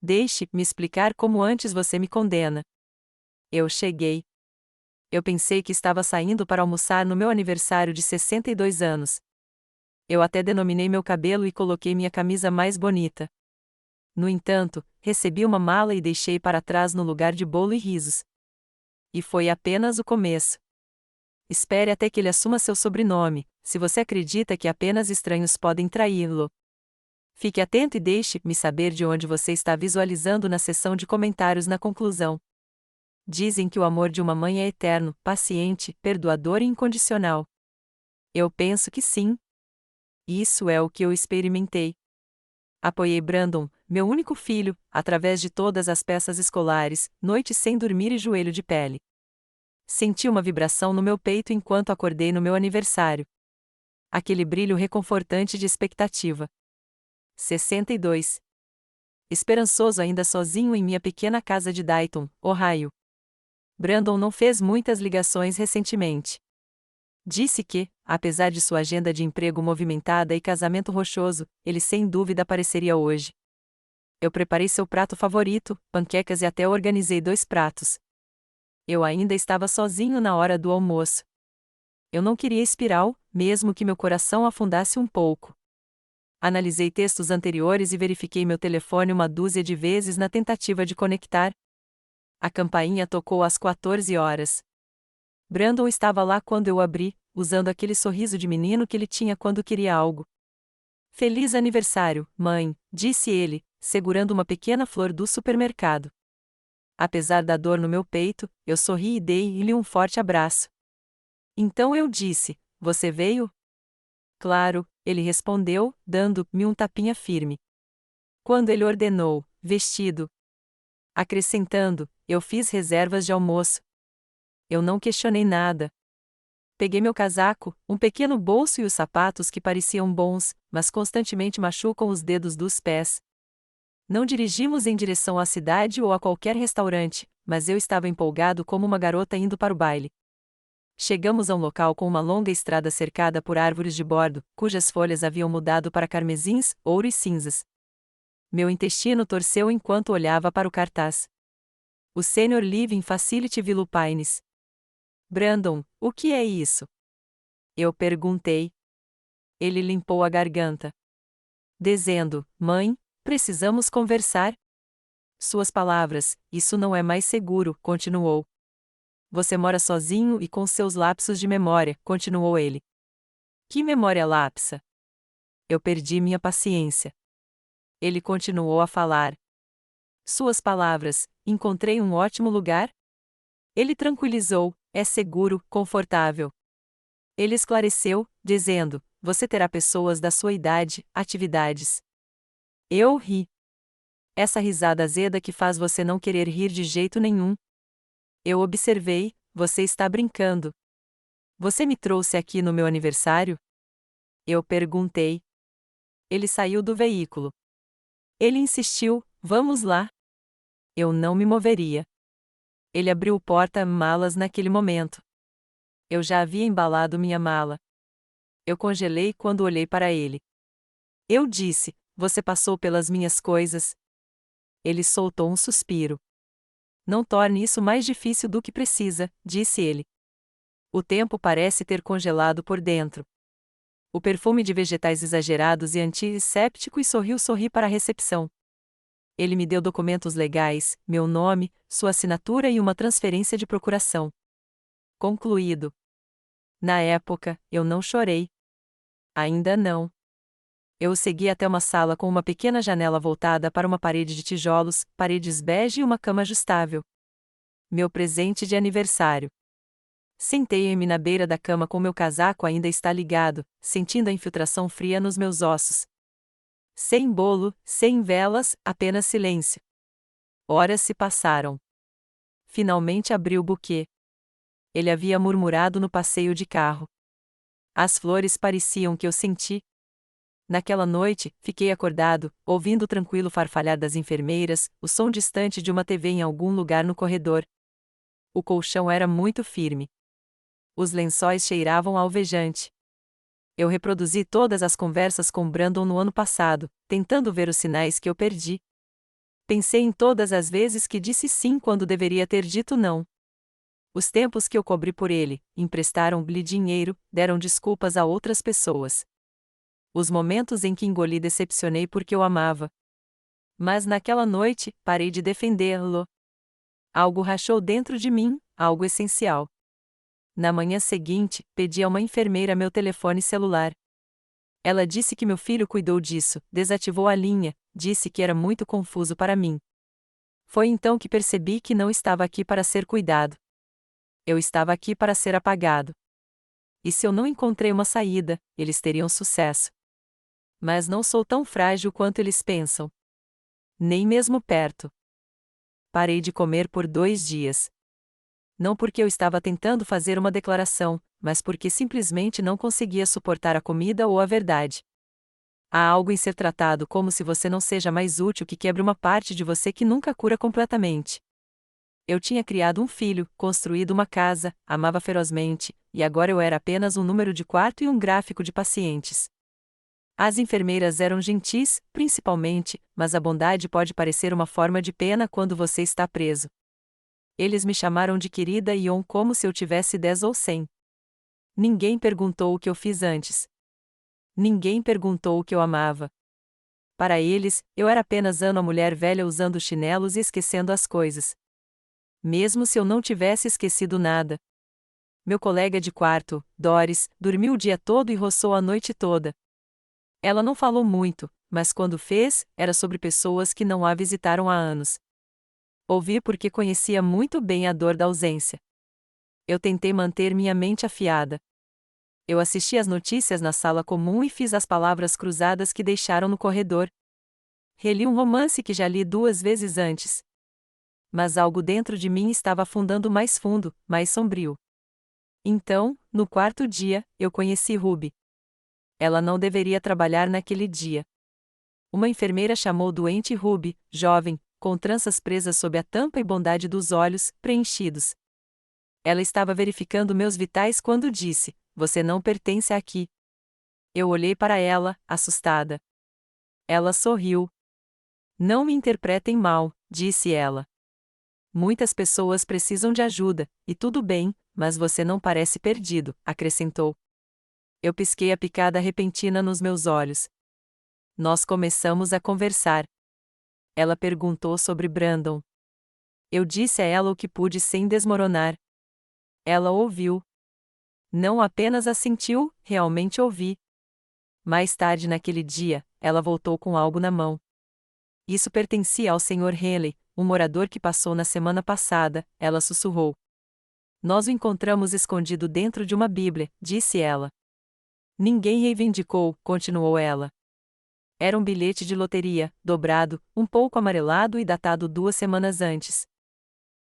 Deixe-me explicar como antes você me condena. Eu cheguei. Eu pensei que estava saindo para almoçar no meu aniversário de 62 anos. Eu até denominei meu cabelo e coloquei minha camisa mais bonita. No entanto, recebi uma mala e deixei para trás no lugar de bolo e risos. E foi apenas o começo. Espere até que ele assuma seu sobrenome, se você acredita que apenas estranhos podem traí-lo. Fique atento e deixe-me saber de onde você está visualizando na seção de comentários na conclusão. Dizem que o amor de uma mãe é eterno, paciente, perdoador e incondicional. Eu penso que sim. Isso é o que eu experimentei. Apoiei Brandon, meu único filho, através de todas as peças escolares, noites sem dormir e joelho de pele. Senti uma vibração no meu peito enquanto acordei no meu aniversário. Aquele brilho reconfortante de expectativa. 62. Esperançoso ainda sozinho em minha pequena casa de Dayton, Ohio. Brandon não fez muitas ligações recentemente. Disse que, apesar de sua agenda de emprego movimentada e casamento rochoso, ele sem dúvida apareceria hoje. Eu preparei seu prato favorito, panquecas e até organizei 2 pratos. Eu ainda estava sozinho na hora do almoço. Eu não queria espiral, mesmo que meu coração afundasse um pouco. Analisei textos anteriores e verifiquei meu telefone uma dúzia de vezes na tentativa de conectar. A campainha tocou às 14 horas. Brandon estava lá quando eu abri, usando aquele sorriso de menino que ele tinha quando queria algo. Feliz aniversário, mãe, disse ele, segurando uma pequena flor do supermercado. Apesar da dor no meu peito, eu sorri e dei-lhe um forte abraço. Então eu disse: Você veio? Claro, ele respondeu, dando-me um tapinha firme. Quando ele ordenou, vestido. Acrescentando, eu fiz reservas de almoço. Eu não questionei nada. Peguei meu casaco, um pequeno bolso e os sapatos que pareciam bons, mas constantemente machucam os dedos dos pés. Não dirigimos em direção à cidade ou a qualquer restaurante, mas eu estava empolgado como uma garota indo para o baile. Chegamos a um local com uma longa estrada cercada por árvores de bordo, cujas folhas haviam mudado para carmesins, ouro e cinzas. Meu intestino torceu enquanto olhava para o cartaz. O Senior Living Facility Villa Pines. Brandon, o que é isso? Eu perguntei. Ele limpou a garganta. Dizendo: Mãe, precisamos conversar. Suas palavras: Isso não é mais seguro, continuou. Você mora sozinho e com seus lapsos de memória, continuou ele. Que memória lapsa? Eu perdi minha paciência. Ele continuou a falar. Suas palavras: Encontrei um ótimo lugar? Ele tranquilizou: É seguro, confortável. Ele esclareceu, dizendo: Você terá pessoas da sua idade, atividades. Eu ri. Essa risada azeda que faz você não querer rir de jeito nenhum. Eu observei: Você está brincando. Você me trouxe aqui no meu aniversário? Eu perguntei. Ele saiu do veículo. Ele insistiu: Vamos lá. Eu não me moveria. Ele abriu o porta-malas naquele momento. Eu já havia embalado minha mala. Eu congelei quando olhei para ele. Eu disse: Você passou pelas minhas coisas? Ele soltou um suspiro. Não torne isso mais difícil do que precisa, disse ele. O tempo parece ter congelado por dentro. O perfume de vegetais exagerados e antisséptico e sorri para a recepção. Ele me deu documentos legais, meu nome, sua assinatura e uma transferência de procuração. Concluído. Na época, eu não chorei. Ainda não. Eu o segui até uma sala com uma pequena janela voltada para uma parede de tijolos, paredes bege e uma cama ajustável. Meu presente de aniversário. Sentei-me na beira da cama com meu casaco ainda está ligado, sentindo a infiltração fria nos meus ossos. Sem bolo, sem velas, apenas silêncio. Horas se passaram. Finalmente abri o buquê. Ele havia murmurado no passeio de carro. As flores pareciam que eu senti. Naquela noite, fiquei acordado, ouvindo o tranquilo farfalhar das enfermeiras, o som distante de uma TV em algum lugar no corredor. O colchão era muito firme. Os lençóis cheiravam a alvejante. Eu reproduzi todas as conversas com Brandon no ano passado, tentando ver os sinais que eu perdi. Pensei em todas as vezes que disse sim quando deveria ter dito não. Os tempos que eu cobri por ele, emprestaram-lhe dinheiro, deram desculpas a outras pessoas. Os momentos em que engoli decepcionei porque eu amava. Mas naquela noite, parei de defendê-lo. Algo rachou dentro de mim, algo essencial. Na manhã seguinte, pedi a uma enfermeira meu telefone celular. Ela disse que meu filho cuidou disso, desativou a linha, disse que era muito confuso para mim. Foi então que percebi que não estava aqui para ser cuidado. Eu estava aqui para ser apagado. E se eu não encontrei uma saída, eles teriam sucesso. Mas não sou tão frágil quanto eles pensam. Nem mesmo perto. Parei de comer por 2 dias. Não porque eu estava tentando fazer uma declaração, mas porque simplesmente não conseguia suportar a comida ou a verdade. Há algo em ser tratado como se você não seja mais útil que quebra uma parte de você que nunca cura completamente. Eu tinha criado um filho, construído uma casa, amava ferozmente, e agora eu era apenas um número de quarto e um gráfico de pacientes. As enfermeiras eram gentis, principalmente, mas a bondade pode parecer uma forma de pena quando você está preso. Eles me chamaram de querida Ion como se eu tivesse 10 ou 100. Ninguém perguntou o que eu fiz antes. Ninguém perguntou o que eu amava. Para eles, eu era apenas a mulher velha usando chinelos e esquecendo as coisas. Mesmo se eu não tivesse esquecido nada. Meu colega de quarto, Doris, dormiu o dia todo e roçou a noite toda. Ela não falou muito, mas quando fez, era sobre pessoas que não a visitaram há anos. Ouvi porque conhecia muito bem a dor da ausência. Eu tentei manter minha mente afiada. Eu assisti às notícias na sala comum e fiz as palavras cruzadas que deixaram no corredor. Reli um romance que já li 2 vezes antes. Mas algo dentro de mim estava afundando mais fundo, mais sombrio. Então, no 4º dia, eu conheci Ruby. Ela não deveria trabalhar naquele dia. Uma enfermeira chamou o doente Ruby, jovem, com tranças presas sob a tampa e bondade dos olhos, preenchidos. Ela estava verificando meus vitais quando disse: "Você não pertence aqui." Eu olhei para ela, assustada. Ela sorriu. "Não me interpretem mal", disse ela. "Muitas pessoas precisam de ajuda, e tudo bem, mas você não parece perdido", acrescentou. Eu pisquei a picada repentina nos meus olhos. Nós começamos a conversar. Ela perguntou sobre Brandon. Eu disse a ela o que pude sem desmoronar. Ela ouviu. Não apenas assentiu, realmente ouvi. Mais tarde naquele dia, ela voltou com algo na mão. Isso pertencia ao Sr. Henley, um morador que passou na semana passada, ela sussurrou. Nós o encontramos escondido dentro de uma Bíblia, disse ela. Ninguém reivindicou, continuou ela. Era um bilhete de loteria, dobrado, um pouco amarelado e datado 2 semanas antes.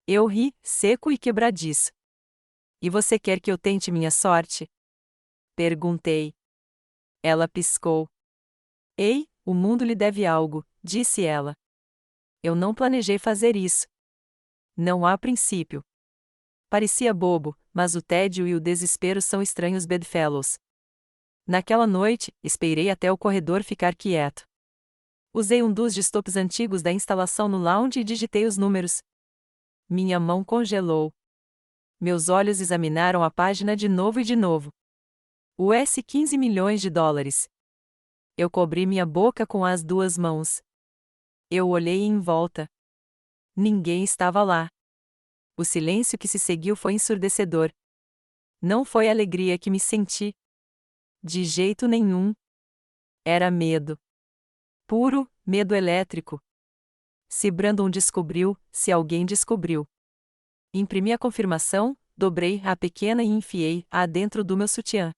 Eu ri, seco e quebradiço. E você quer que eu tente minha sorte? Perguntei. Ela piscou. Ei, o mundo lhe deve algo, disse ela. Eu não planejei fazer isso. Não há princípio. Parecia bobo, mas o tédio e o desespero são estranhos bedfellows. Naquela noite, esperei até o corredor ficar quieto. Usei um dos desktops antigos da instalação no lounge e digitei os números. Minha mão congelou. Meus olhos examinaram a página de novo e de novo. US$ 15 milhões. Eu cobri minha boca com as 2 mãos. Eu olhei em volta. Ninguém estava lá. O silêncio que se seguiu foi ensurdecedor. Não foi alegria que me senti. De jeito nenhum. Era medo. Puro, medo elétrico. Se Brandon descobriu, se alguém descobriu. Imprimi a confirmação, dobrei-a pequena e enfiei-a dentro do meu sutiã.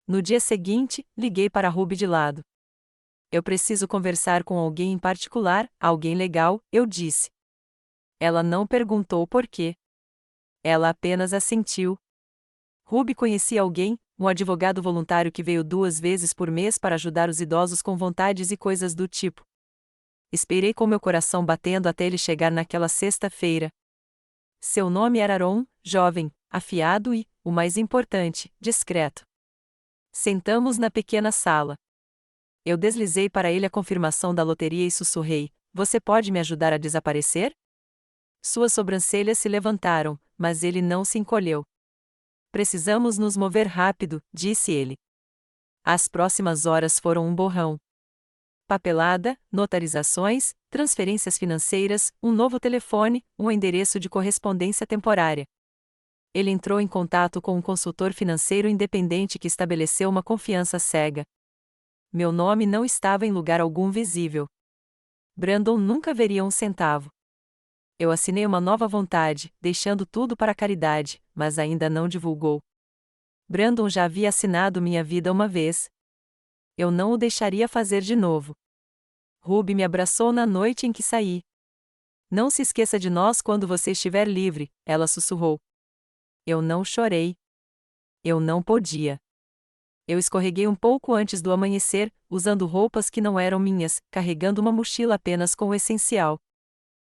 No dia seguinte, liguei para Ruby de lado. Eu preciso conversar com alguém em particular, alguém legal, eu disse. Ela não perguntou por quê. Ela apenas assentiu. Ruby conhecia alguém, um advogado voluntário que veio 2 vezes por mês para ajudar os idosos com vontades e coisas do tipo. Esperei com meu coração batendo até ele chegar naquela sexta-feira. Seu nome era Aaron, jovem, afiado e, o mais importante, discreto. Sentamos na pequena sala. Eu deslizei para ele a confirmação da loteria e sussurrei: Você pode me ajudar a desaparecer? Suas sobrancelhas se levantaram, mas ele não se encolheu. Precisamos nos mover rápido, disse ele. As próximas horas foram um borrão. Papelada, notarizações, transferências financeiras, um novo telefone, um endereço de correspondência temporária. Ele entrou em contato com um consultor financeiro independente que estabeleceu uma confiança cega. Meu nome não estava em lugar algum visível. Brandon nunca veria um centavo. Eu assinei uma nova vontade, deixando tudo para a caridade, mas ainda não divulgou. Brandon já havia assinado minha vida uma vez. Eu não o deixaria fazer de novo. Ruby me abraçou na noite em que saí. Não se esqueça de nós quando você estiver livre, ela sussurrou. Eu não chorei. Eu não podia. Eu escorreguei um pouco antes do amanhecer, usando roupas que não eram minhas, carregando uma mochila apenas com o essencial.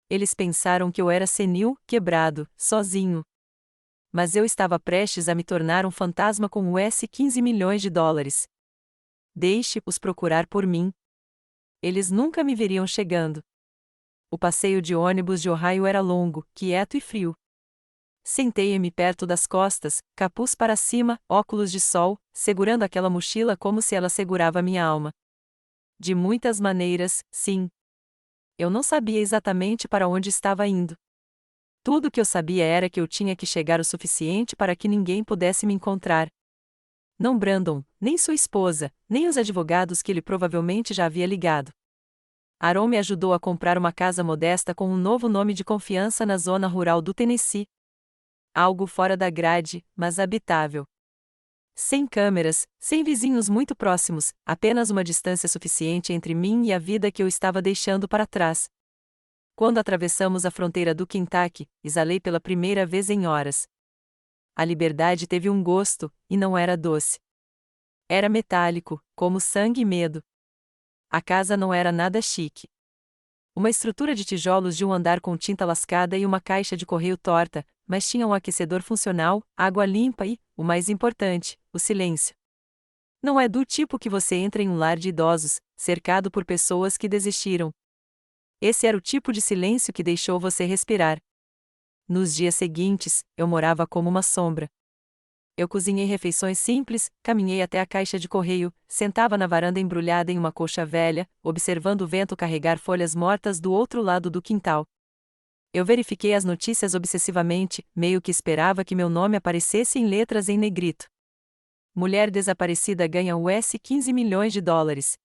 Eles pensaram que eu era senil, quebrado, sozinho. Mas eu estava prestes a me tornar um fantasma com US 15 milhões de dólares. Deixe-os procurar por mim. Eles nunca me veriam chegando. O passeio de ônibus de Ohio era longo, quieto e frio. Sentei-me perto das costas, capuz para cima, óculos de sol, segurando aquela mochila como se ela segurava minha alma. De muitas maneiras, sim. Eu não sabia exatamente para onde estava indo. Tudo o que eu sabia era que eu tinha que chegar o suficiente para que ninguém pudesse me encontrar. Não Brandon, nem sua esposa, nem os advogados que ele provavelmente já havia ligado. Aaron me ajudou a comprar uma casa modesta com um novo nome de confiança na zona rural do Tennessee. Algo fora da grade, mas habitável. Sem câmeras, sem vizinhos muito próximos, apenas uma distância suficiente entre mim e a vida que eu estava deixando para trás. Quando atravessamos a fronteira do Kentucky, exalei pela primeira vez em horas. A liberdade teve um gosto, e não era doce. Era metálico, como sangue e medo. A casa não era nada chique. Uma estrutura de tijolos de um andar com tinta lascada e uma caixa de correio torta, mas tinha um aquecedor funcional, água limpa e, o mais importante, o silêncio. Não é do tipo que você entra em um lar de idosos, cercado por pessoas que desistiram. Esse era o tipo de silêncio que deixou você respirar. Nos dias seguintes, eu morava como uma sombra. Eu cozinhei refeições simples, caminhei até a caixa de correio, sentava na varanda embrulhada em uma colcha velha, observando o vento carregar folhas mortas do outro lado do quintal. Eu verifiquei as notícias obsessivamente, meio que esperava que meu nome aparecesse em letras em negrito. Mulher desaparecida ganha US 15 milhões de dólares.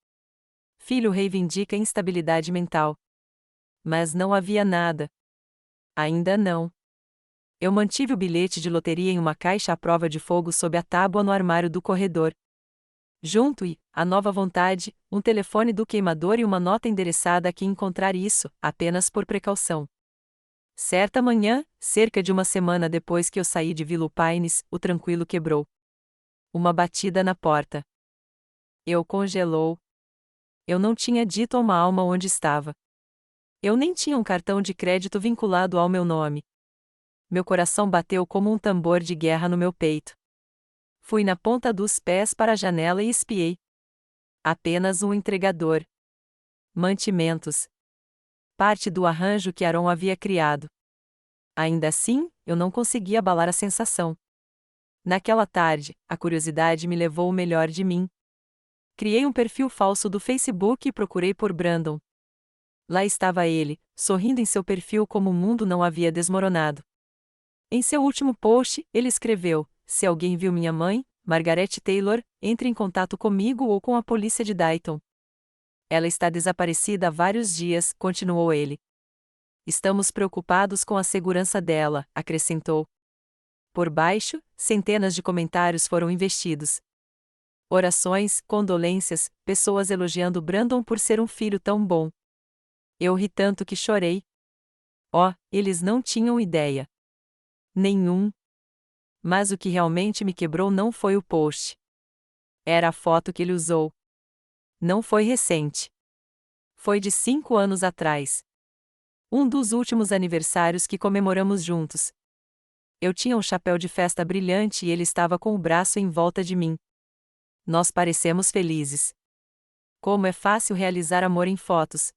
Filho reivindica instabilidade mental. Mas não havia nada. Ainda não. Eu mantive o bilhete de loteria em uma caixa à prova de fogo sob a tábua no armário do corredor. Junto a nova vontade, um telefone do queimador e uma nota endereçada a quem encontrar isso, apenas por precaução. Certa manhã, cerca de uma semana depois que eu saí de Willow Pines, o tranquilo quebrou. Uma batida na porta. Eu congelou. Eu não tinha dito a uma alma onde estava. Eu nem tinha um cartão de crédito vinculado ao meu nome. Meu coração bateu como um tambor de guerra no meu peito. Fui na ponta dos pés para a janela e espiei. Apenas um entregador. Mantimentos. Parte do arranjo que Aaron havia criado. Ainda assim, eu não conseguia abalar a sensação. Naquela tarde, a curiosidade me levou o melhor de mim. Criei um perfil falso do Facebook e procurei por Brandon. Lá estava ele, sorrindo em seu perfil como o mundo não havia desmoronado. Em seu último post, ele escreveu: "Se alguém viu minha mãe, Margaret Taylor, entre em contato comigo ou com a polícia de Dayton. Ela está desaparecida há vários dias", continuou ele. "Estamos preocupados com a segurança dela", acrescentou. Por baixo, centenas de comentários foram investidos. Orações, condolências, pessoas elogiando Brandon por ser um filho tão bom. Eu ri tanto que chorei. Oh, eles não tinham ideia. Nenhum. Mas o que realmente me quebrou não foi o post. Era a foto que ele usou. Não foi recente. Foi de 5 anos atrás. Um dos últimos aniversários que comemoramos juntos. Eu tinha um chapéu de festa brilhante e ele estava com o braço em volta de mim. Nós parecemos felizes. Como é fácil realizar amor em fotos.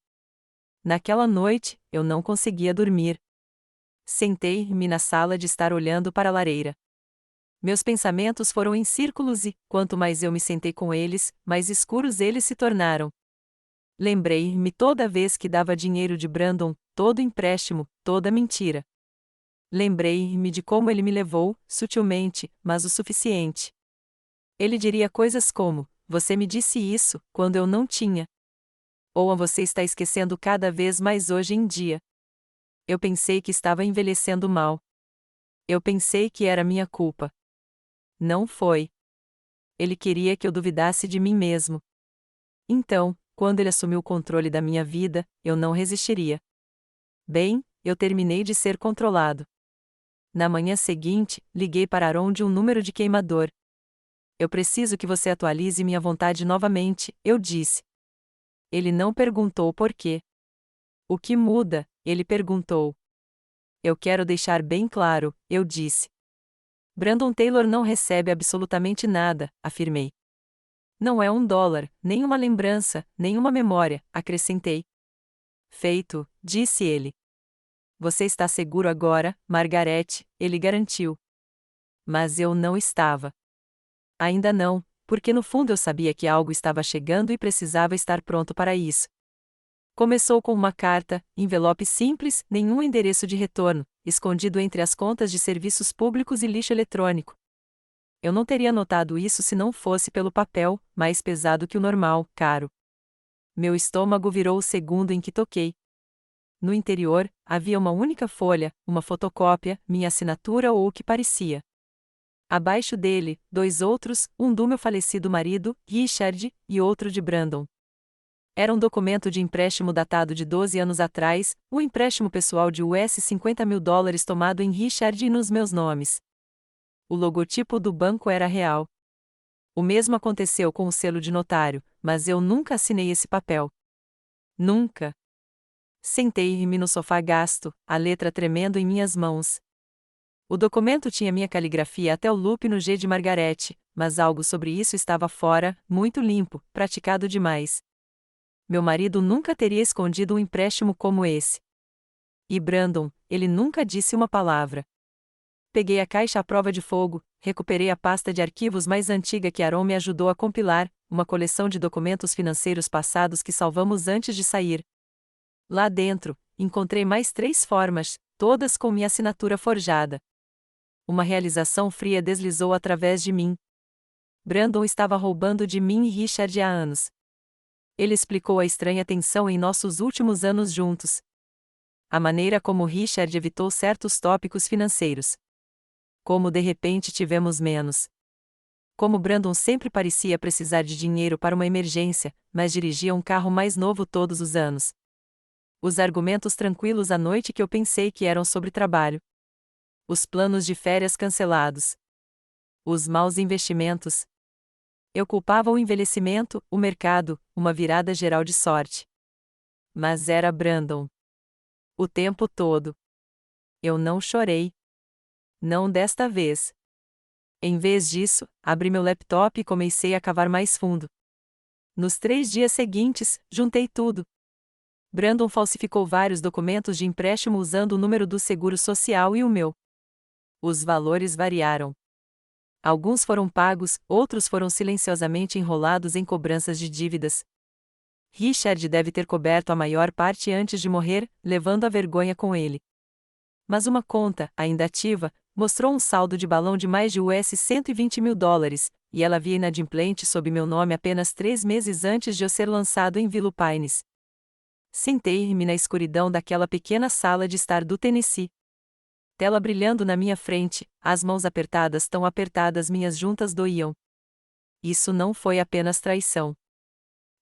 Naquela noite, eu não conseguia dormir. Sentei-me na sala de estar olhando para a lareira. Meus pensamentos foram em círculos e, quanto mais eu me sentei com eles, mais escuros eles se tornaram. Lembrei-me toda vez que dava dinheiro de Brandon, todo empréstimo, toda mentira. Lembrei-me de como ele me levou, sutilmente, mas o suficiente. Ele diria coisas como: "Você me disse isso, quando eu não tinha." Ou "Você está esquecendo cada vez mais hoje em dia." Eu pensei que estava envelhecendo mal. Eu pensei que era minha culpa. Não foi. Ele queria que eu duvidasse de mim mesmo. Então, quando ele assumiu o controle da minha vida, eu não resistiria. Bem, eu terminei de ser controlado. Na manhã seguinte, liguei para Aaron de um número de queimador. "Eu preciso que você atualize minha vontade novamente", eu disse. Ele não perguntou por quê. "O que muda?", ele perguntou. "Eu quero deixar bem claro", eu disse. "Brandon Taylor não recebe absolutamente nada", afirmei. "Não é $1, nem uma lembrança, nem uma memória", acrescentei. "Feito", disse ele. "Você está seguro agora, Margarete", ele garantiu. Mas eu não estava. Ainda não, porque no fundo eu sabia que algo estava chegando e precisava estar pronto para isso. Começou com uma carta, envelope simples, nenhum endereço de retorno, escondido entre as contas de serviços públicos e lixo eletrônico. Eu não teria notado isso se não fosse pelo papel, mais pesado que o normal, caro. Meu estômago virou o segundo em que toquei. No interior, havia uma única folha, uma fotocópia, minha assinatura ou o que parecia. Abaixo dele, 2 outros, um do meu falecido marido, Richard, e outro de Brandon. Era um documento de empréstimo datado de 12 anos atrás, um empréstimo pessoal de US$ 50.000 tomado em Richard e nos meus nomes. O logotipo do banco era real. O mesmo aconteceu com o selo de notário, mas eu nunca assinei esse papel. Nunca. Sentei-me no sofá gasto, a letra tremendo em minhas mãos. O documento tinha minha caligrafia até o loop no G de Margarete, mas algo sobre isso estava fora, muito limpo, praticado demais. Meu marido nunca teria escondido um empréstimo como esse. E Brandon, ele nunca disse uma palavra. Peguei a caixa à prova de fogo, recuperei a pasta de arquivos mais antiga que Aaron me ajudou a compilar, uma coleção de documentos financeiros passados que salvamos antes de sair. Lá dentro, encontrei mais 3 formas, todas com minha assinatura forjada. Uma realização fria deslizou através de mim. Brandon estava roubando de mim e Richard há anos. Ele explicou a estranha tensão em nossos últimos anos juntos. A maneira como Richard evitou certos tópicos financeiros. Como de repente tivemos menos. Como Brandon sempre parecia precisar de dinheiro para uma emergência, mas dirigia um carro mais novo todos os anos. Os argumentos tranquilos à noite que eu pensei que eram sobre trabalho. Os planos de férias cancelados. Os maus investimentos. Eu culpava o envelhecimento, o mercado, uma virada geral de sorte. Mas era Brandon. O tempo todo. Eu não chorei. Não desta vez. Em vez disso, abri meu laptop e comecei a cavar mais fundo. Nos 3 dias seguintes, juntei tudo. Brandon falsificou vários documentos de empréstimo usando o número do seguro social e o meu. Os valores variaram. Alguns foram pagos, outros foram silenciosamente enrolados em cobranças de dívidas. Richard deve ter coberto a maior parte antes de morrer, levando a vergonha com ele. Mas uma conta, ainda ativa, mostrou um saldo de balão de mais de US$ 120.000, e ela havia inadimplente sob meu nome apenas 3 meses antes de eu ser lançado em Willowpines. Sentei-me na escuridão daquela pequena sala de estar do Tennessee. Tela brilhando na minha frente, as mãos apertadas tão apertadas minhas juntas doíam. Isso não foi apenas traição.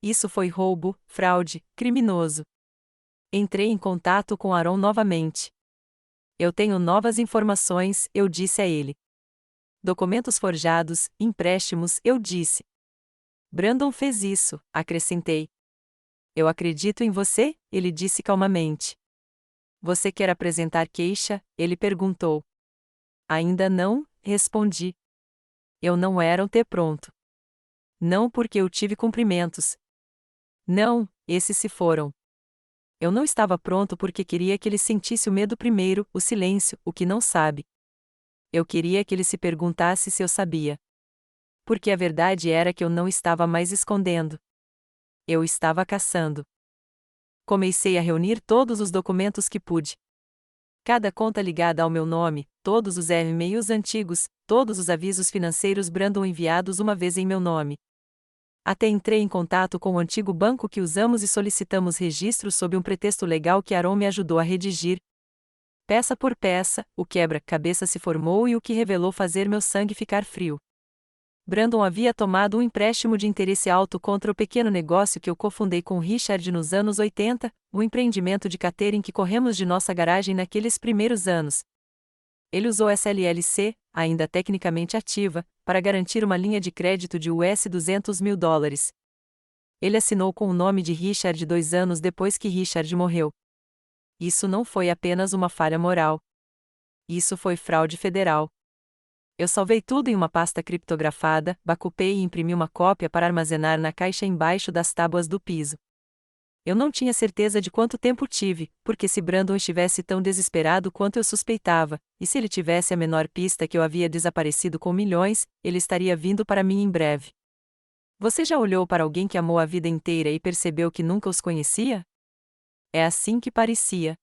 Isso foi roubo, fraude, criminoso. Entrei em contato com Aaron novamente. "Eu tenho novas informações", eu disse a ele. "Documentos forjados, empréstimos", eu disse. "Brandon fez isso", acrescentei. "Eu acredito em você", ele disse calmamente. "Você quer apresentar queixa?", ele perguntou. "Ainda não", respondi. Eu não era um T pronto. Não porque eu tive cumprimentos. Não, esses se foram. Eu não estava pronto porque queria que ele sentisse o medo primeiro, o silêncio, o que não sabe. Eu queria que ele se perguntasse se eu sabia. Porque a verdade era que eu não estava mais escondendo. Eu estava caçando. Comecei a reunir todos os documentos que pude. Cada conta ligada ao meu nome, todos os e-mails antigos, todos os avisos financeiros Brandon enviados uma vez em meu nome. Até entrei em contato com o antigo banco que usamos e solicitamos registro sob um pretexto legal que Aaron me ajudou a redigir. Peça por peça, o quebra-cabeça se formou e o que revelou fazer meu sangue ficar frio. Brandon havia tomado um empréstimo de interesse alto contra o pequeno negócio que eu cofundei com Richard nos anos 80, o empreendimento de catering que corremos de nossa garagem naqueles primeiros anos. Ele usou essa LLC, ainda tecnicamente ativa, para garantir uma linha de crédito de US$ 200 mil. Ele assinou com o nome de Richard 2 anos depois que Richard morreu. Isso não foi apenas uma falha moral. Isso foi fraude federal. Eu salvei tudo em uma pasta criptografada, bacupei e imprimi uma cópia para armazenar na caixa embaixo das tábuas do piso. Eu não tinha certeza de quanto tempo tive, porque se Brandon estivesse tão desesperado quanto eu suspeitava, e se ele tivesse a menor pista que eu havia desaparecido com milhões, ele estaria vindo para mim em breve. Você já olhou para alguém que amou a vida inteira e percebeu que nunca os conhecia? É assim que parecia.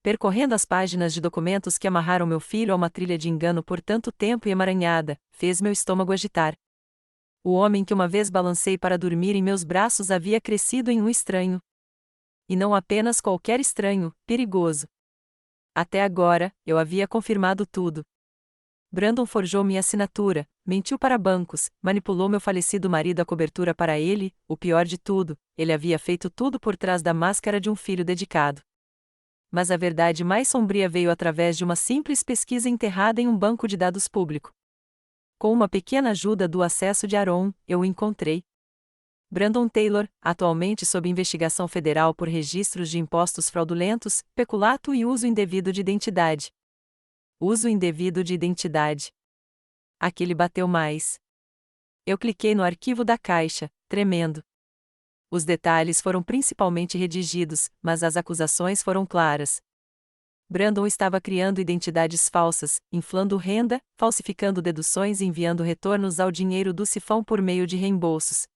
Percorrendo as páginas de documentos que amarraram meu filho a uma trilha de engano por tanto tempo e emaranhada, fez meu estômago agitar. O homem que uma vez balancei para dormir em meus braços havia crescido em um estranho. E não apenas qualquer estranho, perigoso. Até agora, eu havia confirmado tudo. Brandon forjou minha assinatura, mentiu para bancos, manipulou meu falecido marido a cobertura para ele, o pior de tudo, ele havia feito tudo por trás da máscara de um filho dedicado. Mas a verdade mais sombria veio através de uma simples pesquisa enterrada em um banco de dados público. Com uma pequena ajuda do acesso de Aaron, eu o encontrei. Brandon Taylor, atualmente sob investigação federal por registros de impostos fraudulentos, peculato e uso indevido de identidade. Uso indevido de identidade. Aquele bateu mais. Eu cliquei no arquivo da caixa, tremendo. Os detalhes foram principalmente redigidos, mas as acusações foram claras. Brandon estava criando identidades falsas, inflando renda, falsificando deduções e enviando retornos ao dinheiro do sifão por meio de reembolsos.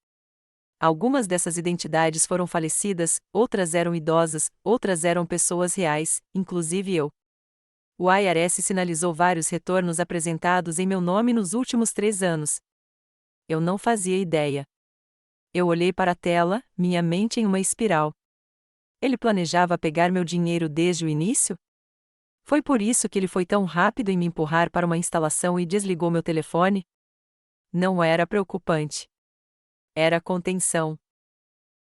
Algumas dessas identidades foram falecidas, outras eram idosas, outras eram pessoas reais, inclusive eu. O IRS sinalizou vários retornos apresentados em meu nome nos últimos 3 anos. Eu não fazia ideia. Eu olhei para a tela, minha mente em uma espiral. Ele planejava pegar meu dinheiro desde o início? Foi por isso que ele foi tão rápido em me empurrar para uma instalação e desligou meu telefone? Não era preocupante. Era contenção.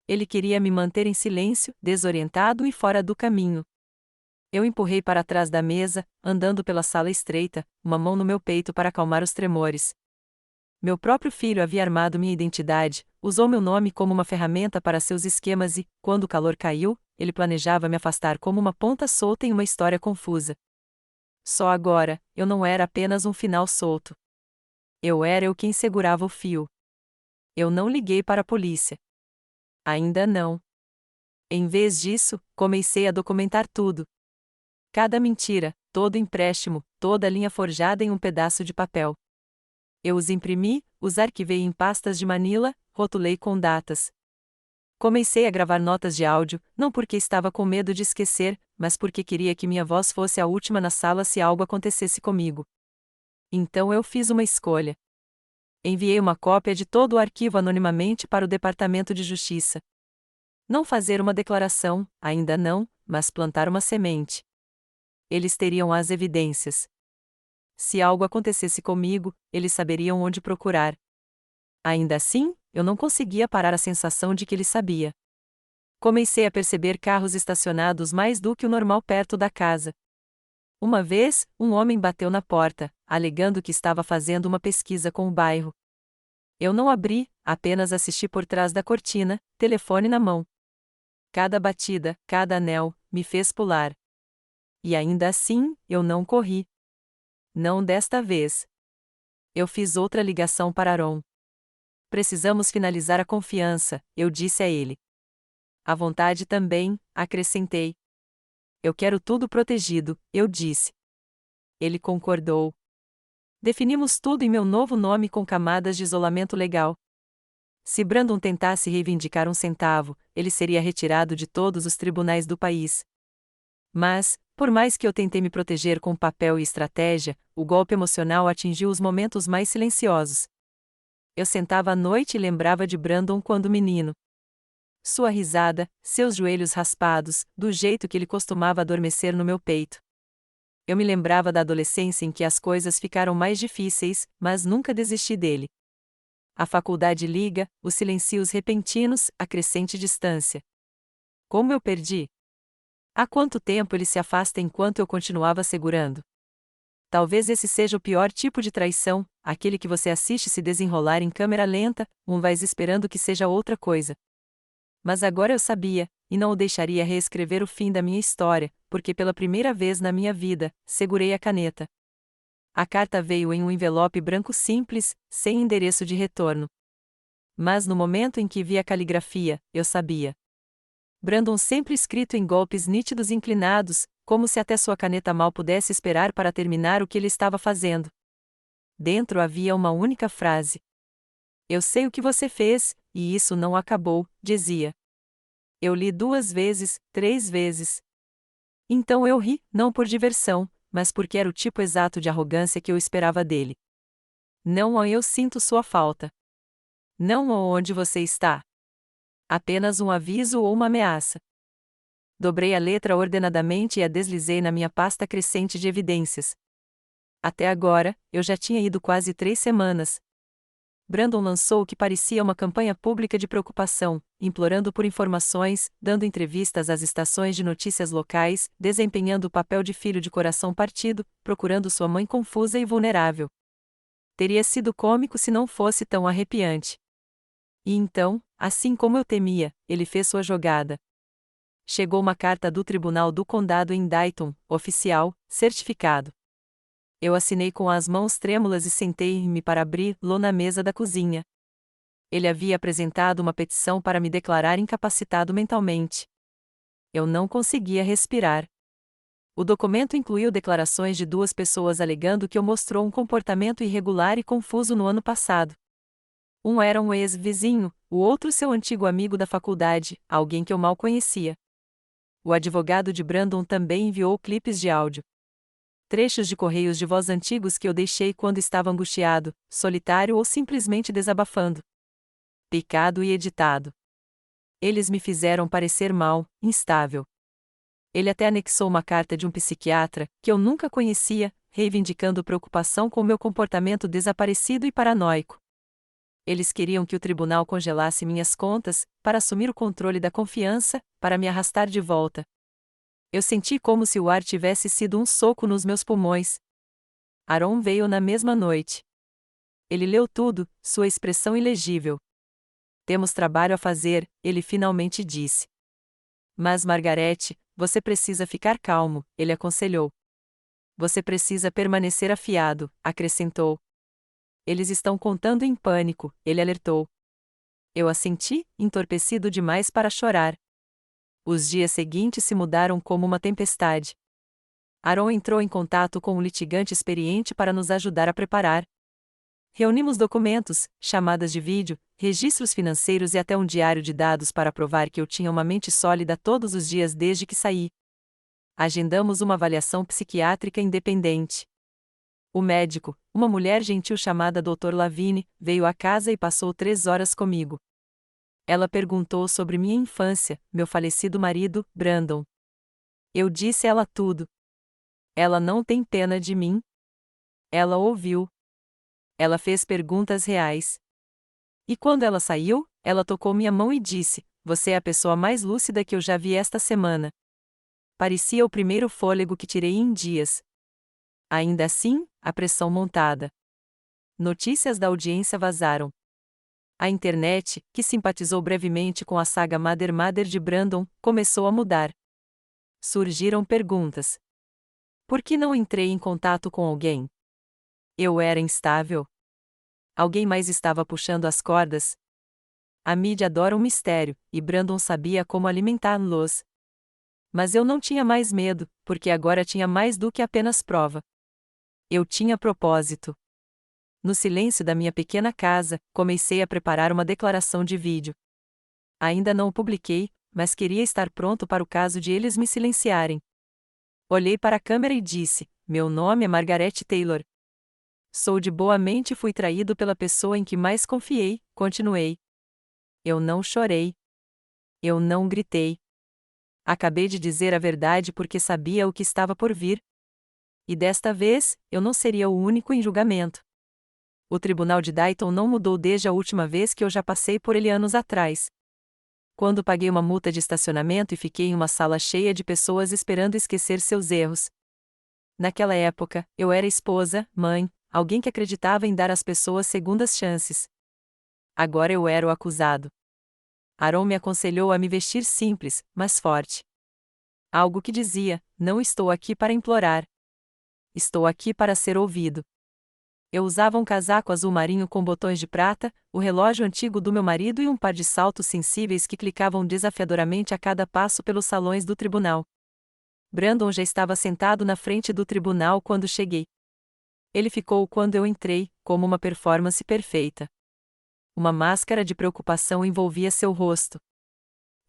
Ele queria me manter em silêncio, desorientado e fora do caminho. Eu empurrei para trás da mesa, andando pela sala estreita, uma mão no meu peito para acalmar os tremores. Meu próprio filho havia armado minha identidade, usou meu nome como uma ferramenta para seus esquemas e, quando o calor caiu, ele planejava me afastar como uma ponta solta em uma história confusa. Só agora, eu não era apenas um final solto. Eu era eu quem segurava o fio. Eu não liguei para a polícia. Ainda não. Em vez disso, comecei a documentar tudo. Cada mentira, todo empréstimo, toda linha forjada em um pedaço de papel. Eu os imprimi, os arquivei em pastas de Manila, rotulei com datas. Comecei a gravar notas de áudio, não porque estava com medo de esquecer, mas porque queria que minha voz fosse a última na sala se algo acontecesse comigo. Então eu fiz uma escolha. Enviei uma cópia de todo o arquivo anonimamente para o Departamento de Justiça. Não fazer uma declaração, ainda não, mas plantar uma semente. Eles teriam as evidências. Se algo acontecesse comigo, eles saberiam onde procurar. Ainda assim, eu não conseguia parar a sensação de que ele sabia. Comecei a perceber carros estacionados mais do que o normal perto da casa. Uma vez, um homem bateu na porta, alegando que estava fazendo uma pesquisa com o bairro. Eu não abri, apenas assisti por trás da cortina, telefone na mão. Cada batida, cada anel, me fez pular. E ainda assim, eu não corri. Não desta vez. Eu fiz outra ligação para Aaron. Precisamos finalizar a confiança, eu disse a ele. A vontade também, acrescentei. Eu quero tudo protegido, eu disse. Ele concordou. Definimos tudo em meu novo nome com camadas de isolamento legal. Se Brandon tentasse reivindicar um centavo, ele seria retirado de todos os tribunais do país. Mas, por mais que eu tentei me proteger com papel e estratégia, o golpe emocional atingiu os momentos mais silenciosos. Eu sentava à noite e lembrava de Brandon quando menino. Sua risada, seus joelhos raspados, do jeito que ele costumava adormecer no meu peito. Eu me lembrava da adolescência em que as coisas ficaram mais difíceis, mas nunca desisti dele. A faculdade liga, os silencios repentinos, a crescente distância. Como eu perdi? Há quanto tempo ele se afasta enquanto eu continuava segurando? Talvez esse seja o pior tipo de traição, aquele que você assiste se desenrolar em câmera lenta, vai esperando que seja outra coisa. Mas agora eu sabia, e não o deixaria reescrever o fim da minha história, porque pela primeira vez na minha vida, segurei a caneta. A carta veio em um envelope branco simples, sem endereço de retorno. Mas no momento em que vi a caligrafia, eu sabia. Brandon sempre escrito em golpes nítidos inclinados, como se até sua caneta mal pudesse esperar para terminar o que ele estava fazendo. Dentro havia uma única frase. Eu sei o que você fez, e isso não acabou, dizia. Eu li 2 vezes, 3 vezes. Então eu ri, não por diversão, mas porque era o tipo exato de arrogância que eu esperava dele. Não, eu sinto sua falta. Não, onde você está. Apenas um aviso ou uma ameaça. Dobrei a letra ordenadamente e a deslizei na minha pasta crescente de evidências. Até agora, eu já tinha ido quase 3 semanas. Brandon lançou o que parecia uma campanha pública de preocupação, implorando por informações, dando entrevistas às estações de notícias locais, desempenhando o papel de filho de coração partido, procurando sua mãe confusa e vulnerável. Teria sido cômico se não fosse tão arrepiante. E então, assim como eu temia, ele fez sua jogada. Chegou uma carta do Tribunal do Condado em Dayton, oficial, certificado. Eu assinei com as mãos trêmulas e sentei-me para abri-lo na mesa da cozinha. Ele havia apresentado uma petição para me declarar incapacitado mentalmente. Eu não conseguia respirar. O documento incluiu declarações de 2 pessoas alegando que eu mostrou um comportamento irregular e confuso no ano passado. Um era um ex-vizinho, o outro seu antigo amigo da faculdade, alguém que eu mal conhecia. O advogado de Brandon também enviou clipes de áudio. Trechos de correios de voz antigos que eu deixei quando estava angustiado, solitário ou simplesmente desabafando. Picado e editado. Eles me fizeram parecer mal, instável. Ele até anexou uma carta de um psiquiatra, que eu nunca conhecia, reivindicando preocupação com meu comportamento desaparecido e paranoico. Eles queriam que o tribunal congelasse minhas contas, para assumir o controle da confiança, para me arrastar de volta. Eu senti como se o ar tivesse sido um soco nos meus pulmões. Aaron veio na mesma noite. Ele leu tudo, sua expressão ilegível. Temos trabalho a fazer, ele finalmente disse. Mas Margarete, você precisa ficar calmo, ele aconselhou. Você precisa permanecer afiado, acrescentou. Eles estão contando em pânico, ele alertou. Eu assenti, entorpecido demais para chorar. Os dias seguintes se mudaram como uma tempestade. Aaron entrou em contato com um litigante experiente para nos ajudar a preparar. Reunimos documentos, chamadas de vídeo, registros financeiros e até um diário de dados para provar que eu tinha uma mente sólida todos os dias desde que saí. Agendamos uma avaliação psiquiátrica independente. O médico, uma mulher gentil chamada Dr. Lavigne, veio à casa e passou 3 horas comigo. Ela perguntou sobre minha infância, meu falecido marido, Brandon. Eu disse a ela tudo. Ela não tem pena de mim? Ela ouviu. Ela fez perguntas reais. E quando ela saiu, ela tocou minha mão e disse: Você é a pessoa mais lúcida que eu já vi esta semana. Parecia o primeiro fôlego que tirei em dias. Ainda assim, a pressão montada. Notícias da audiência vazaram. A internet, que simpatizou brevemente com a saga Mother de Brandon, começou a mudar. Surgiram perguntas. Por que não entrei em contato com alguém? Eu era instável? Alguém mais estava puxando as cordas? A mídia adora um mistério, e Brandon sabia como alimentá-los. Mas eu não tinha mais medo, porque agora tinha mais do que apenas prova. Eu tinha propósito. No silêncio da minha pequena casa, comecei a preparar uma declaração de vídeo. Ainda não o publiquei, mas queria estar pronto para o caso de eles me silenciarem. Olhei para a câmera e disse: meu nome é Margaret Taylor. Sou de boa mente e fui traído pela pessoa em que mais confiei, continuei. Eu não chorei. Eu não gritei. Acabei de dizer a verdade porque sabia o que estava por vir. E desta vez, eu não seria o único em julgamento. O tribunal de Dayton não mudou desde a última vez que eu já passei por ele anos atrás. Quando paguei uma multa de estacionamento e fiquei em uma sala cheia de pessoas esperando esquecer seus erros. Naquela época, eu era esposa, mãe, alguém que acreditava em dar às pessoas segundas chances. Agora eu era o acusado. Aaron me aconselhou a me vestir simples, mas forte. Algo que dizia: não estou aqui para implorar. Estou aqui para ser ouvido. Eu usava um casaco azul marinho com botões de prata, o relógio antigo do meu marido e um par de saltos sensíveis que clicavam desafiadoramente a cada passo pelos salões do tribunal. Brandon já estava sentado na frente do tribunal quando cheguei. Ele ficou quando eu entrei, como uma performance perfeita. Uma máscara de preocupação envolvia seu rosto.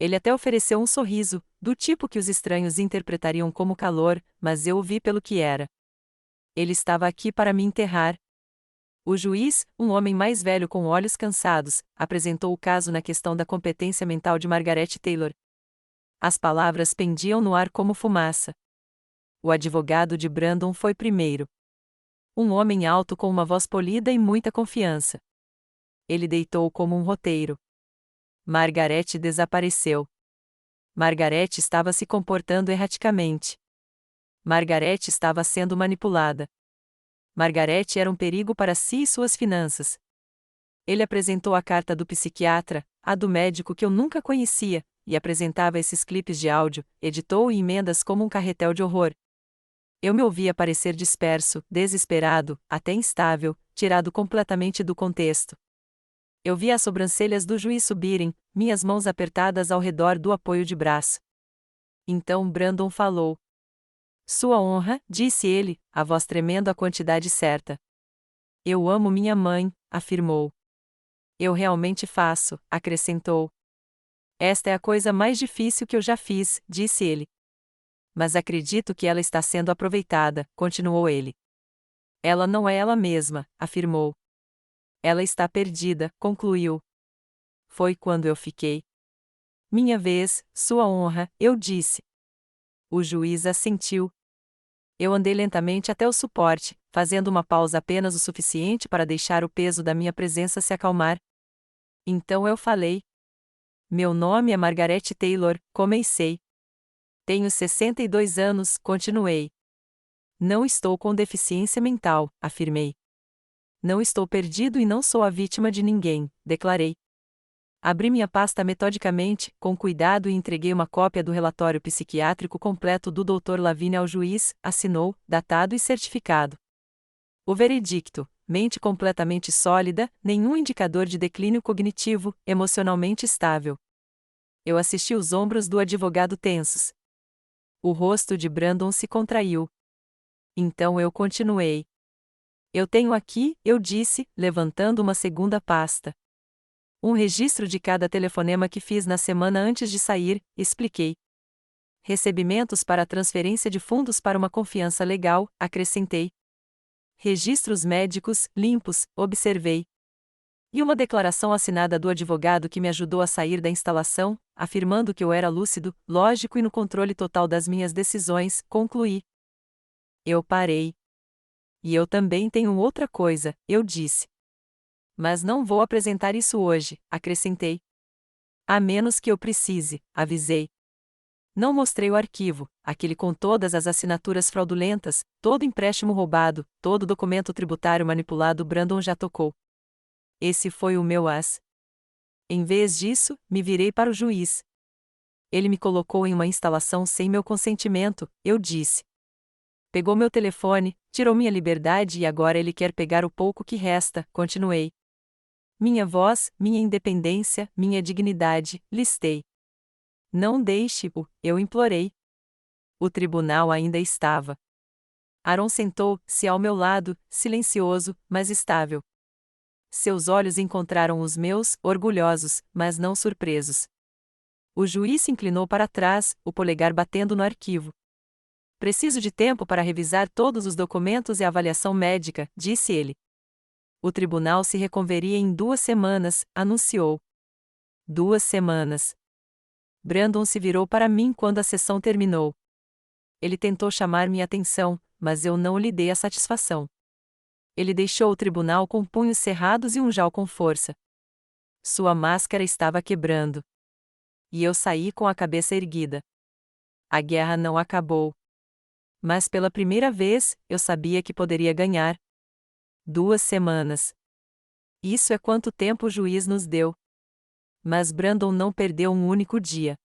Ele até ofereceu um sorriso, do tipo que os estranhos interpretariam como calor, mas eu o vi pelo que era. Ele estava aqui para me enterrar. O juiz, um homem mais velho com olhos cansados, apresentou o caso na questão da competência mental de Margaret Taylor. As palavras pendiam no ar como fumaça. O advogado de Brandon foi primeiro. Um homem alto com uma voz polida e muita confiança. Ele deitou como um roteiro. Margaret desapareceu. Margaret estava se comportando erraticamente. Margaret estava sendo manipulada. Margaret era um perigo para si e suas finanças. Ele apresentou a carta do psiquiatra, a do médico que eu nunca conhecia, e apresentava esses clipes de áudio, editou e emendas como um carretel de horror. Eu me ouvia parecer disperso, desesperado, até instável, tirado completamente do contexto. Eu via as sobrancelhas do juiz subirem, minhas mãos apertadas ao redor do apoio de braço. Então Brandon falou. Sua honra, disse ele, a voz tremendo a quantidade certa. Eu amo minha mãe, afirmou. Eu realmente faço, acrescentou. Esta é a coisa mais difícil que eu já fiz, disse ele. Mas acredito que ela está sendo aproveitada, continuou ele. Ela não é ela mesma, afirmou. Ela está perdida, concluiu. Foi quando eu fiquei. Minha vez, sua honra, eu disse. O juiz assentiu. Eu andei lentamente até o suporte, fazendo uma pausa apenas o suficiente para deixar o peso da minha presença se acalmar. Então eu falei. Meu nome é Margaret Taylor, comecei. Tenho 62 anos, continuei. Não estou com deficiência mental, afirmei. Não estou perdido e não sou a vítima de ninguém, declarei. Abri minha pasta metodicamente, com cuidado e entreguei uma cópia do relatório psiquiátrico completo do Dr. Lavigne ao juiz, assinou, datado e certificado. O veredicto: mente completamente sólida, nenhum indicador de declínio cognitivo, emocionalmente estável. Eu assisti os ombros do advogado tensos. O rosto de Brandon se contraiu. Então eu continuei. Eu tenho aqui, eu disse, levantando uma segunda pasta. Um registro de cada telefonema que fiz na semana antes de sair, expliquei. Recebimentos para transferência de fundos para uma confiança legal, acrescentei. Registros médicos, limpos, observei. E uma declaração assinada do advogado que me ajudou a sair da instalação, afirmando que eu era lúcido, lógico e no controle total das minhas decisões, concluí. Eu parei. E eu também tenho outra coisa, eu disse. Mas não vou apresentar isso hoje, acrescentei. A menos que eu precise, avisei. Não mostrei o arquivo, aquele com todas as assinaturas fraudulentas, todo empréstimo roubado, todo documento tributário manipulado. Brandon já tocou. Esse foi o meu as. Em vez disso, me virei para o juiz. Ele me colocou em uma instalação sem meu consentimento, eu disse. Pegou meu telefone, tirou minha liberdade e agora ele quer pegar o pouco que resta, continuei. minha voz, minha independência, minha dignidade, listei. Não deixe-o, eu implorei. O tribunal ainda estava. Aaron sentou-se ao meu lado, silencioso, mas estável. Seus olhos encontraram os meus, orgulhosos, mas não surpresos. O juiz se inclinou para trás, o polegar batendo no arquivo. Preciso de tempo para revisar todos os documentos e a avaliação médica, disse ele. O tribunal se reconveria em 2 semanas, anunciou. 2 semanas. Brandon se virou para mim quando a sessão terminou. Ele tentou chamar minha atenção, mas eu não lhe dei a satisfação. Ele deixou o tribunal com punhos cerrados e um jal com força. Sua máscara estava quebrando. E eu saí com a cabeça erguida. A guerra não acabou. Mas pela primeira vez, eu sabia que poderia ganhar. 2 semanas. Isso é quanto tempo o juiz nos deu. Mas Brandon não perdeu um único dia.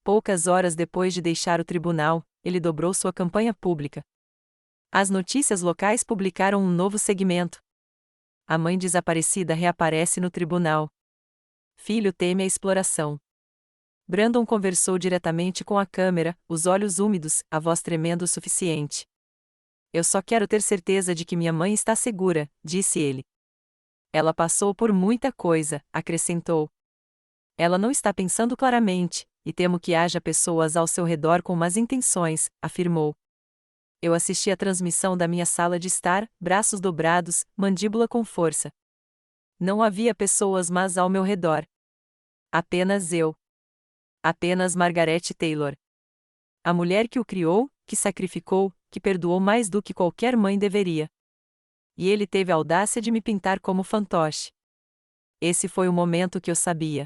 Poucas horas depois de deixar o tribunal, ele dobrou sua campanha pública. As notícias locais publicaram um novo segmento. A mãe desaparecida reaparece no tribunal. Filho teme a exploração. Brandon conversou diretamente com a câmera, os olhos úmidos, a voz tremendo o suficiente. Eu só quero ter certeza de que minha mãe está segura, disse ele. Ela passou por muita coisa, acrescentou. Ela não está pensando claramente, e temo que haja pessoas ao seu redor com más intenções, afirmou. Eu assisti à transmissão da minha sala de estar, braços dobrados, mandíbula com força. Não havia pessoas más ao meu redor. Apenas eu. Apenas Margaret Taylor. A mulher que o criou, que sacrificou, que perdoou mais do que qualquer mãe deveria. E ele teve a audácia de me pintar como fantoche. Esse foi o momento que eu sabia.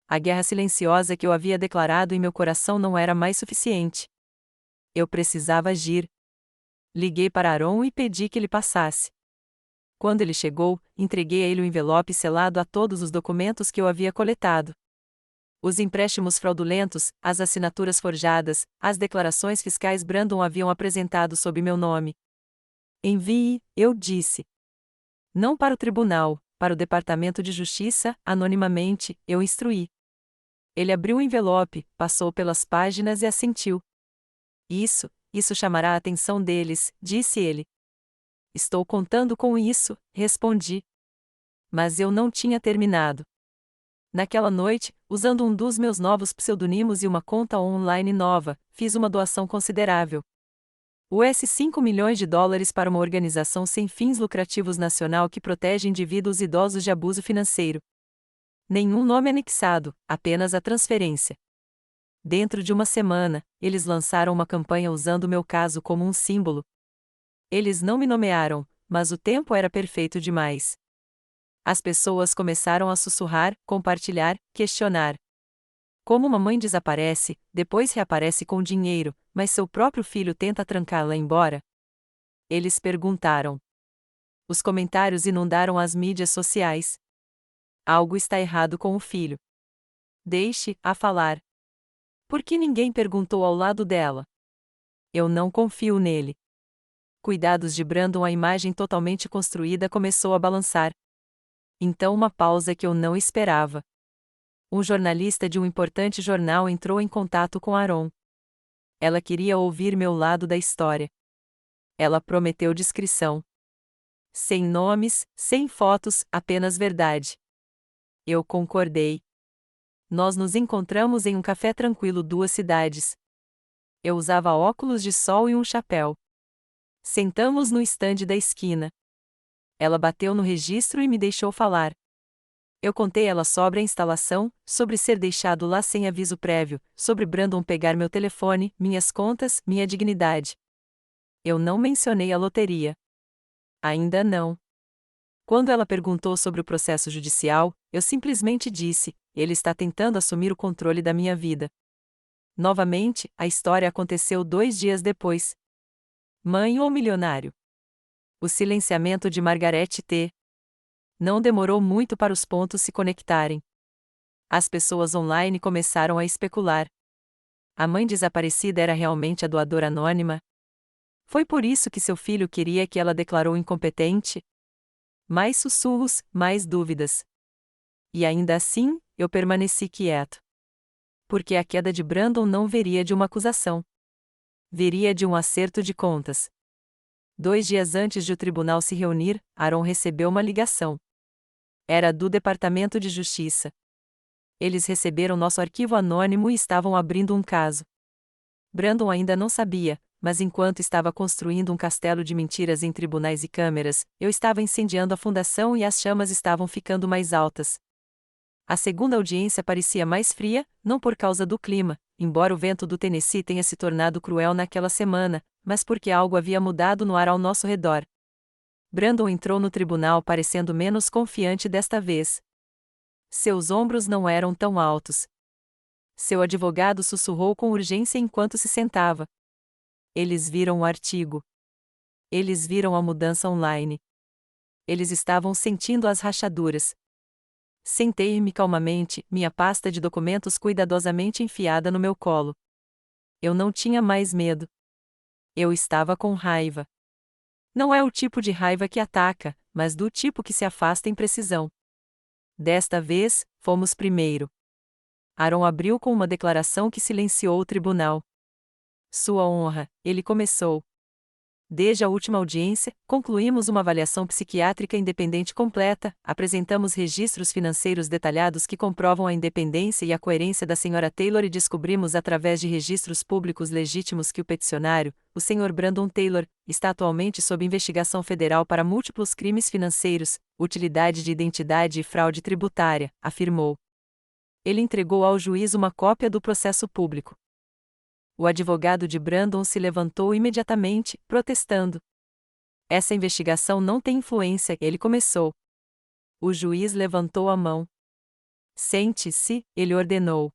A guerra silenciosa que eu havia declarado em meu coração não era mais suficiente. Eu precisava agir. Liguei para Aaron e pedi que ele passasse. Quando ele chegou, entreguei a ele o envelope selado a todos os documentos que eu havia coletado. Os empréstimos fraudulentos, as assinaturas forjadas, as declarações fiscais Brandon haviam apresentado sob meu nome. Envie, eu disse. Não para o tribunal, para o Departamento de Justiça, anonimamente, eu instruí. Ele abriu o envelope, passou pelas páginas e assentiu. Isso chamará a atenção deles, disse ele. Estou contando com isso, respondi. Mas eu não tinha terminado. Naquela noite, usando um dos meus novos pseudonimos e uma conta online nova, fiz uma doação considerável. US$ 5 milhões para uma organização sem fins lucrativos nacional que protege indivíduos idosos de abuso financeiro. Nenhum nome anexado, apenas a transferência. Dentro de uma semana, eles lançaram uma campanha usando meu caso como um símbolo. Eles não me nomearam, mas o tempo era perfeito demais. As pessoas começaram a sussurrar, compartilhar, questionar. Como uma mãe desaparece, depois reaparece com dinheiro, mas seu próprio filho tenta trancá-la embora? Eles perguntaram. Os comentários inundaram as mídias sociais. Algo está errado com o filho. Deixe-a falar. Por que ninguém perguntou ao lado dela? Eu não confio nele. Cuidados de Brandon, a imagem totalmente construída começou a balançar. Então uma pausa que eu não esperava. Um jornalista de um importante jornal entrou em contato com Aaron. Ela queria ouvir meu lado da história. Ela prometeu discrição. Sem nomes, sem fotos, apenas verdade. Eu concordei. Nós nos encontramos em um café tranquilo, 2 cidades. Eu usava óculos de sol e um chapéu. Sentamos no estande da esquina. Ela bateu no registro e me deixou falar. Eu contei ela sobre a instalação, sobre ser deixado lá sem aviso prévio, sobre Brandon pegar meu telefone, minhas contas, minha dignidade. Eu não mencionei a loteria. Ainda não. Quando ela perguntou sobre o processo judicial, eu simplesmente disse: ele está tentando assumir o controle da minha vida. Novamente, a história aconteceu 2 dias depois. Mãe ou milionário? O silenciamento de Margaret T. Não demorou muito para os pontos se conectarem. As pessoas online começaram a especular. A mãe desaparecida era realmente a doadora anônima? Foi por isso que seu filho queria que ela declarou incompetente? Mais sussurros, mais dúvidas. E ainda assim, eu permaneci quieto. Porque a queda de Brandon não viria de uma acusação. Viria de um acerto de contas. 2 dias antes de o tribunal se reunir, Aaron recebeu uma ligação. Era do Departamento de Justiça. Eles receberam nosso arquivo anônimo e estavam abrindo um caso. Brandon ainda não sabia, mas enquanto estava construindo um castelo de mentiras em tribunais e câmeras, eu estava incendiando a fundação e as chamas estavam ficando mais altas. A segunda audiência parecia mais fria, não por causa do clima, embora o vento do Tennessee tenha se tornado cruel naquela semana, mas porque algo havia mudado no ar ao nosso redor. Brandon entrou no tribunal parecendo menos confiante desta vez. Seus ombros não eram tão altos. Seu advogado sussurrou com urgência enquanto se sentava. Eles viram o artigo. Eles viram a mudança online. Eles estavam sentindo as rachaduras. Sentei-me calmamente, minha pasta de documentos cuidadosamente enfiada no meu colo. Eu não tinha mais medo. Eu estava com raiva. Não é o tipo de raiva que ataca, mas do tipo que se afasta em precisão. Desta vez, fomos primeiro. Aaron abriu com uma declaração que silenciou o tribunal. Sua honra, ele começou. Desde a última audiência, concluímos uma avaliação psiquiátrica independente completa, apresentamos registros financeiros detalhados que comprovam a independência e a coerência da Sra. Taylor e descobrimos através de registros públicos legítimos que o peticionário, o Sr. Brandon Taylor, está atualmente sob investigação federal para múltiplos crimes financeiros, utilidade de identidade e fraude tributária, afirmou. Ele entregou ao juiz uma cópia do processo público. O advogado de Brandon se levantou imediatamente, protestando. Essa investigação não tem influência, ele começou. O juiz levantou a mão. Sente-se, ele ordenou.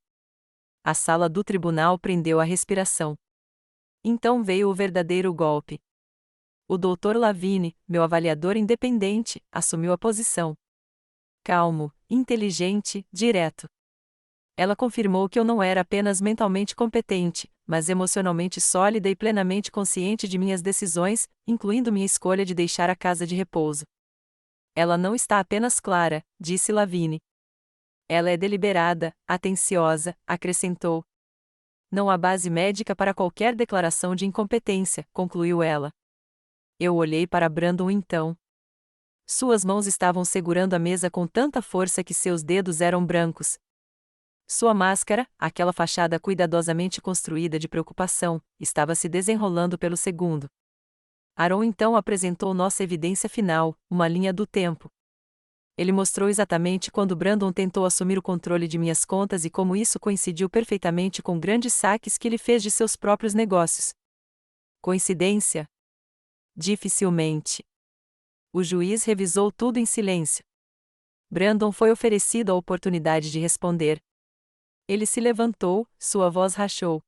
A sala do tribunal prendeu a respiração. Então veio o verdadeiro golpe. O Dr. Lavigne, meu avaliador independente, assumiu a posição. Calmo, inteligente, direto. Ela confirmou que eu não era apenas mentalmente competente, mas emocionalmente sólida e plenamente consciente de minhas decisões, incluindo minha escolha de deixar a casa de repouso. Ela não está apenas clara, disse Lavigne. Ela é deliberada, atenciosa, acrescentou. Não há base médica para qualquer declaração de incompetência, concluiu ela. Eu olhei para Brandon então. Suas mãos estavam segurando a mesa com tanta força que seus dedos eram brancos. Sua máscara, aquela fachada cuidadosamente construída de preocupação, estava se desenrolando pelo segundo. Aaron então apresentou nossa evidência final, uma linha do tempo. Ele mostrou exatamente quando Brandon tentou assumir o controle de minhas contas e como isso coincidiu perfeitamente com grandes saques que ele fez de seus próprios negócios. Coincidência? Dificilmente. O juiz revisou tudo em silêncio. Brandon foi oferecido a oportunidade de responder. Ele se levantou, sua voz rachou.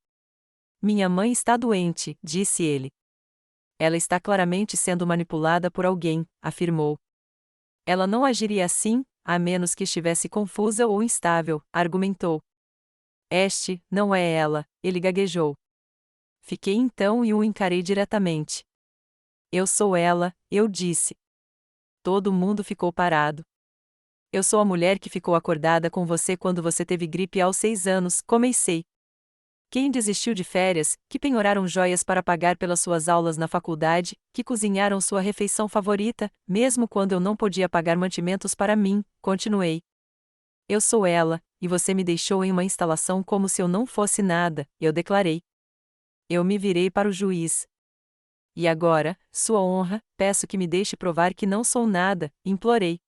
Minha mãe está doente, disse ele. Ela está claramente sendo manipulada por alguém, afirmou. Ela não agiria assim, a menos que estivesse confusa ou instável, argumentou. Este, não é ela, ele gaguejou. Fiquei então e o encarei diretamente. Eu sou ela, eu disse. Todo mundo ficou parado. Eu sou a mulher que ficou acordada com você quando você teve gripe aos 6 anos, comecei. Quem desistiu de férias, que penhoraram joias para pagar pelas suas aulas na faculdade, que cozinharam sua refeição favorita, mesmo quando eu não podia pagar mantimentos para mim, continuei. Eu sou ela, e você me deixou em uma instalação como se eu não fosse nada, eu declarei. Eu me virei para o juiz. E agora, sua honra, peço que me deixe provar que não sou nada, implorei.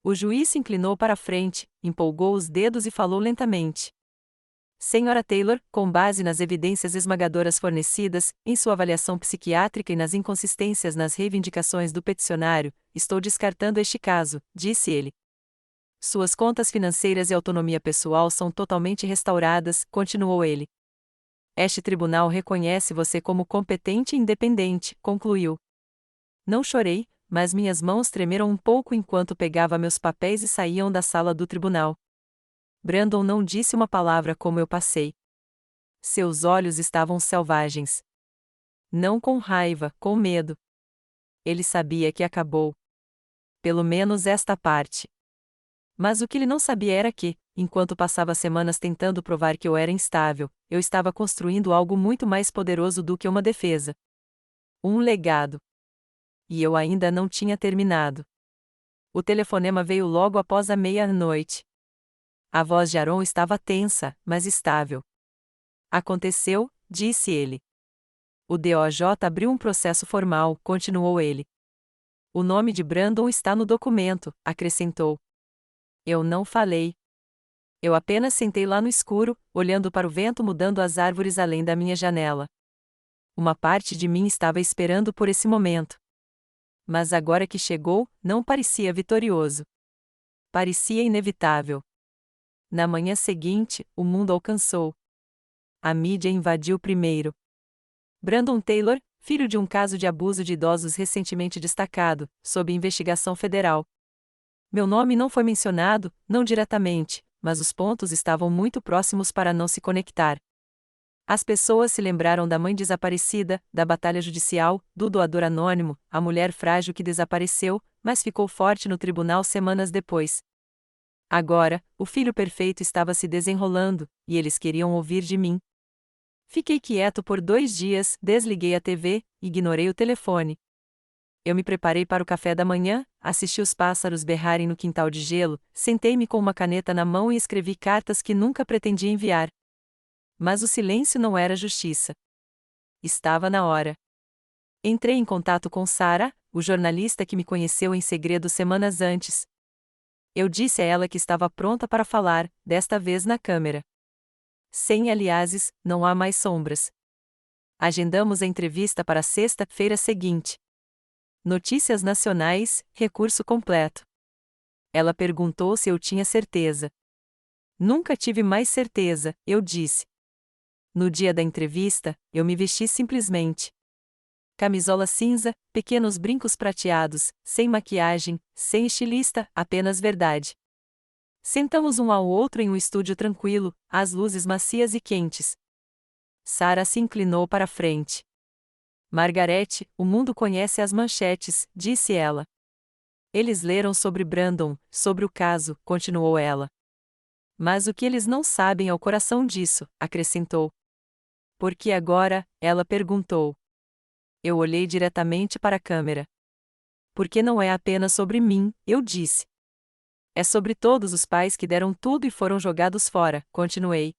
O juiz se inclinou para a frente, empolgou os dedos e falou lentamente. Sra. Taylor, com base nas evidências esmagadoras fornecidas, em sua avaliação psiquiátrica e nas inconsistências nas reivindicações do peticionário, estou descartando este caso, disse ele. Suas contas financeiras e autonomia pessoal são totalmente restauradas, continuou ele. Este tribunal reconhece você como competente e independente, concluiu. Não chorei, mas minhas mãos tremeram um pouco enquanto pegava meus papéis e saíam da sala do tribunal. Brandon não disse uma palavra como eu passei. Seus olhos estavam selvagens. Não com raiva, com medo. Ele sabia que acabou. pelo menos esta parte. Mas o que ele não sabia era que, enquanto passava semanas tentando provar que eu era instável, eu estava construindo algo muito mais poderoso do que uma defesa. Um legado. E eu ainda não tinha terminado. O telefonema veio logo após a meia-noite. A voz de Aaron estava tensa, mas estável. Aconteceu, disse ele. O DOJ abriu um processo formal, continuou ele. O nome de Brandon está no documento, acrescentou. Eu não falei. Eu apenas sentei lá no escuro, olhando para o vento mudando as árvores além da minha janela. Uma parte de mim estava esperando por esse momento. Mas agora que chegou, não parecia vitorioso. Parecia inevitável. Na manhã seguinte, o mundo alcançou. A mídia invadiu primeiro. Brandon Taylor, filho de um caso de abuso de idosos recentemente destacado, sob investigação federal. Meu nome não foi mencionado, não diretamente, mas os pontos estavam muito próximos para não se conectar. As pessoas se lembraram da mãe desaparecida, da batalha judicial, do doador anônimo, a mulher frágil que desapareceu, mas ficou forte no tribunal semanas depois. Agora, o filho perfeito estava se desenrolando, e eles queriam ouvir de mim. Fiquei quieto por 2 dias, desliguei a TV, ignorei o telefone. Eu me preparei para o café da manhã, assisti os pássaros berrarem no quintal de gelo, sentei-me com uma caneta na mão e escrevi cartas que nunca pretendia enviar. Mas o silêncio não era justiça. Estava na hora. Entrei em contato com Sarah, o jornalista que me conheceu em segredo semanas antes. Eu disse a ela que estava pronta para falar, desta vez na câmera. Sem aliases, não há mais sombras. Agendamos a entrevista para a sexta-feira seguinte. Notícias nacionais, recurso completo. Ela perguntou se eu tinha certeza. Nunca tive mais certeza, eu disse. No dia da entrevista, eu me vesti simplesmente. Camisola cinza, pequenos brincos prateados, sem maquiagem, sem estilista, apenas verdade. Sentamos um ao outro em um estúdio tranquilo, as luzes macias e quentes. Sarah se inclinou para a frente. Margarete, o mundo conhece as manchetes, disse ela. Eles leram sobre Brandon, sobre o caso, continuou ela. Mas o que eles não sabem é o coração disso, acrescentou. Por que agora? Ela perguntou. Eu olhei diretamente para a câmera. Porque não é apenas sobre mim, eu disse. É sobre todos os pais que deram tudo e foram jogados fora, continuei.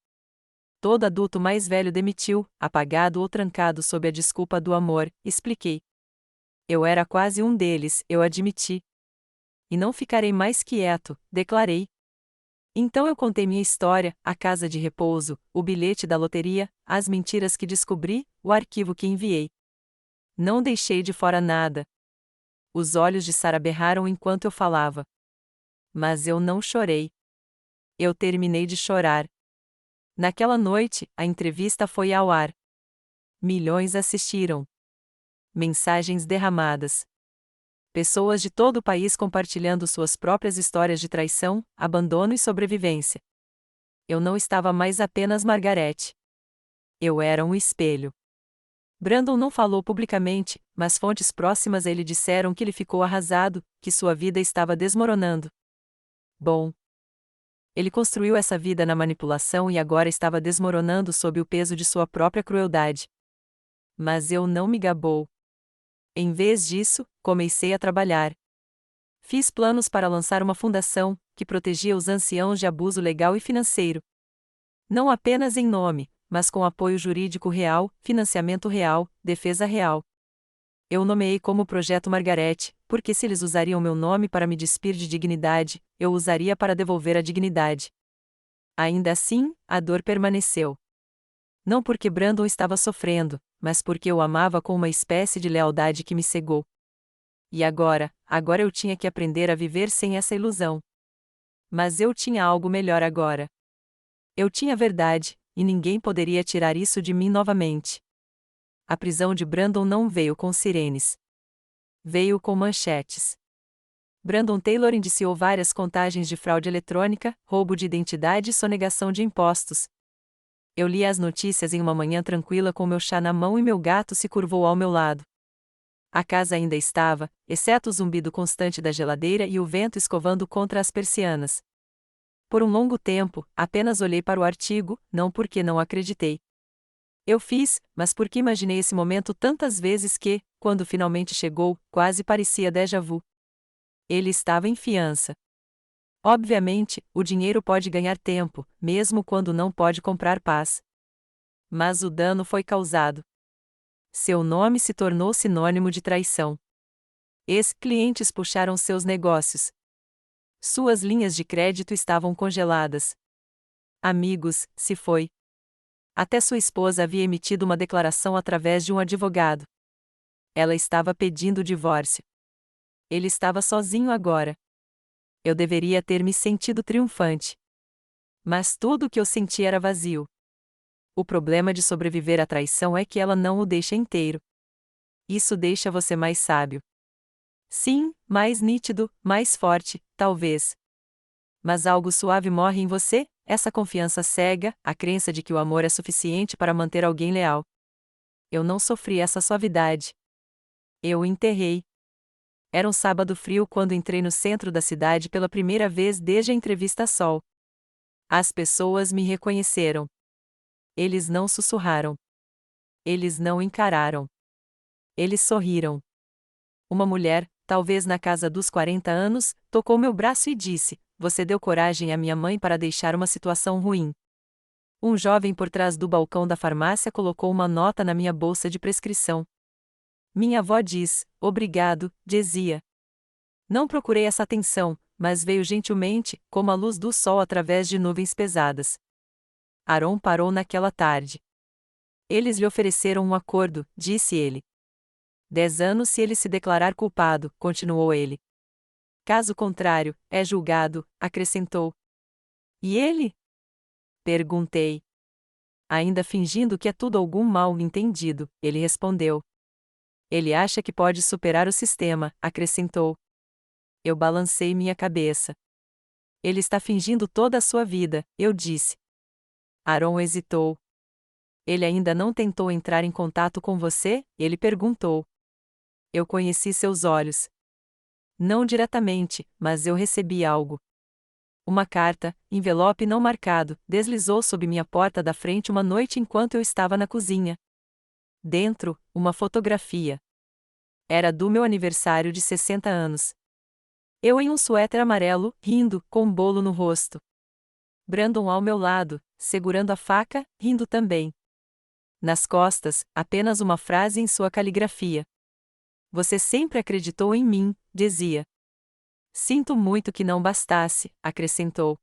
Todo adulto mais velho demitiu, apagado ou trancado sob a desculpa do amor, expliquei. Eu era quase um deles, eu admiti. E não ficarei mais quieto, declarei. Então eu contei minha história, a casa de repouso, o bilhete da loteria, as mentiras que descobri, o arquivo que enviei. Não deixei de fora nada. Os olhos de Sarah berraram enquanto eu falava. Mas eu não chorei. Eu terminei de chorar. Naquela noite, a entrevista foi ao ar. Milhões assistiram. Mensagens derramadas. Pessoas de todo o país compartilhando suas próprias histórias de traição, abandono e sobrevivência. Eu não estava mais apenas Margarete. Eu era um espelho. Brandon não falou publicamente, mas fontes próximas a ele disseram que ele ficou arrasado, que sua vida estava desmoronando. Bom. Ele construiu essa vida na manipulação e agora estava desmoronando sob o peso de sua própria crueldade. Mas eu não me gabou. Em vez disso, comecei a trabalhar. Fiz planos para lançar uma fundação, que protegia os anciãos de abuso legal e financeiro. Não apenas em nome, mas com apoio jurídico real, financiamento real, defesa real. Eu nomeei como Projeto Margarete, porque se eles usariam meu nome para me despir de dignidade, eu usaria para devolver a dignidade. Ainda assim, a dor permaneceu. Não porque Brandon estava sofrendo, mas porque eu amava com uma espécie de lealdade que me cegou. E agora eu tinha que aprender a viver sem essa ilusão. Mas eu tinha algo melhor agora. Eu tinha a verdade, e ninguém poderia tirar isso de mim novamente. A prisão de Brandon não veio com sirenes. Veio com manchetes. Brandon Taylor indiciou várias contagens de fraude eletrônica, roubo de identidade e sonegação de impostos. Eu li as notícias em uma manhã tranquila com meu chá na mão e meu gato se curvou ao meu lado. A casa ainda estava, exceto o zumbido constante da geladeira e o vento escovando contra as persianas. Por um longo tempo, apenas olhei para o artigo, não porque não acreditei. Eu fiz, mas porque imaginei esse momento tantas vezes que, quando finalmente chegou, quase parecia déjà vu. Ele estava em fiança. Obviamente, o dinheiro pode ganhar tempo, mesmo quando não pode comprar paz. Mas o dano foi causado. Seu nome se tornou sinônimo de traição. Ex-clientes puxaram seus negócios. Suas linhas de crédito estavam congeladas. Amigos, se foi. Até sua esposa havia emitido uma declaração através de um advogado. Ela estava pedindo o divórcio. Ele estava sozinho agora. Eu deveria ter me sentido triunfante. Mas tudo o que eu senti era vazio. O problema de sobreviver à traição é que ela não o deixa inteiro. Isso deixa você mais sábio. Sim, mais nítido, mais forte, talvez. Mas algo suave morre em você, essa confiança cega, a crença de que o amor é suficiente para manter alguém leal. Eu não sofri essa suavidade. Eu o enterrei. Era um sábado frio quando entrei no centro da cidade pela primeira vez desde a entrevista a Sol. As pessoas me reconheceram. Eles não sussurraram. Eles não encararam. Eles sorriram. Uma mulher, talvez na casa dos 40 anos, tocou meu braço e disse: "Você deu coragem à minha mãe para deixar uma situação ruim." Um jovem por trás do balcão da farmácia colocou uma nota na minha bolsa de prescrição. Minha avó diz: "Obrigado, dizia." Não procurei essa atenção, mas veio gentilmente, como a luz do sol através de nuvens pesadas. Aaron parou naquela tarde. Eles lhe ofereceram um acordo, disse ele. 10 anos se ele se declarar culpado, continuou ele. Caso contrário, é julgado, acrescentou. E ele? Perguntei. Ainda fingindo que é tudo algum mal entendido, ele respondeu. Ele acha que pode superar o sistema, acrescentou. Eu balancei minha cabeça. Ele está fingindo toda a sua vida, eu disse. Aaron hesitou. Ele ainda não tentou entrar em contato com você? Ele perguntou. Eu conheci seus olhos. Não diretamente, mas eu recebi algo. Uma carta, envelope não marcado, deslizou sob minha porta da frente uma noite enquanto eu estava na cozinha. Dentro, uma fotografia. Era do meu aniversário de 60 anos. Eu em um suéter amarelo, rindo, com um bolo no rosto. Brandon ao meu lado, segurando a faca, rindo também. Nas costas, apenas uma frase em sua caligrafia. Você sempre acreditou em mim, dizia. Sinto muito que não bastasse, acrescentou.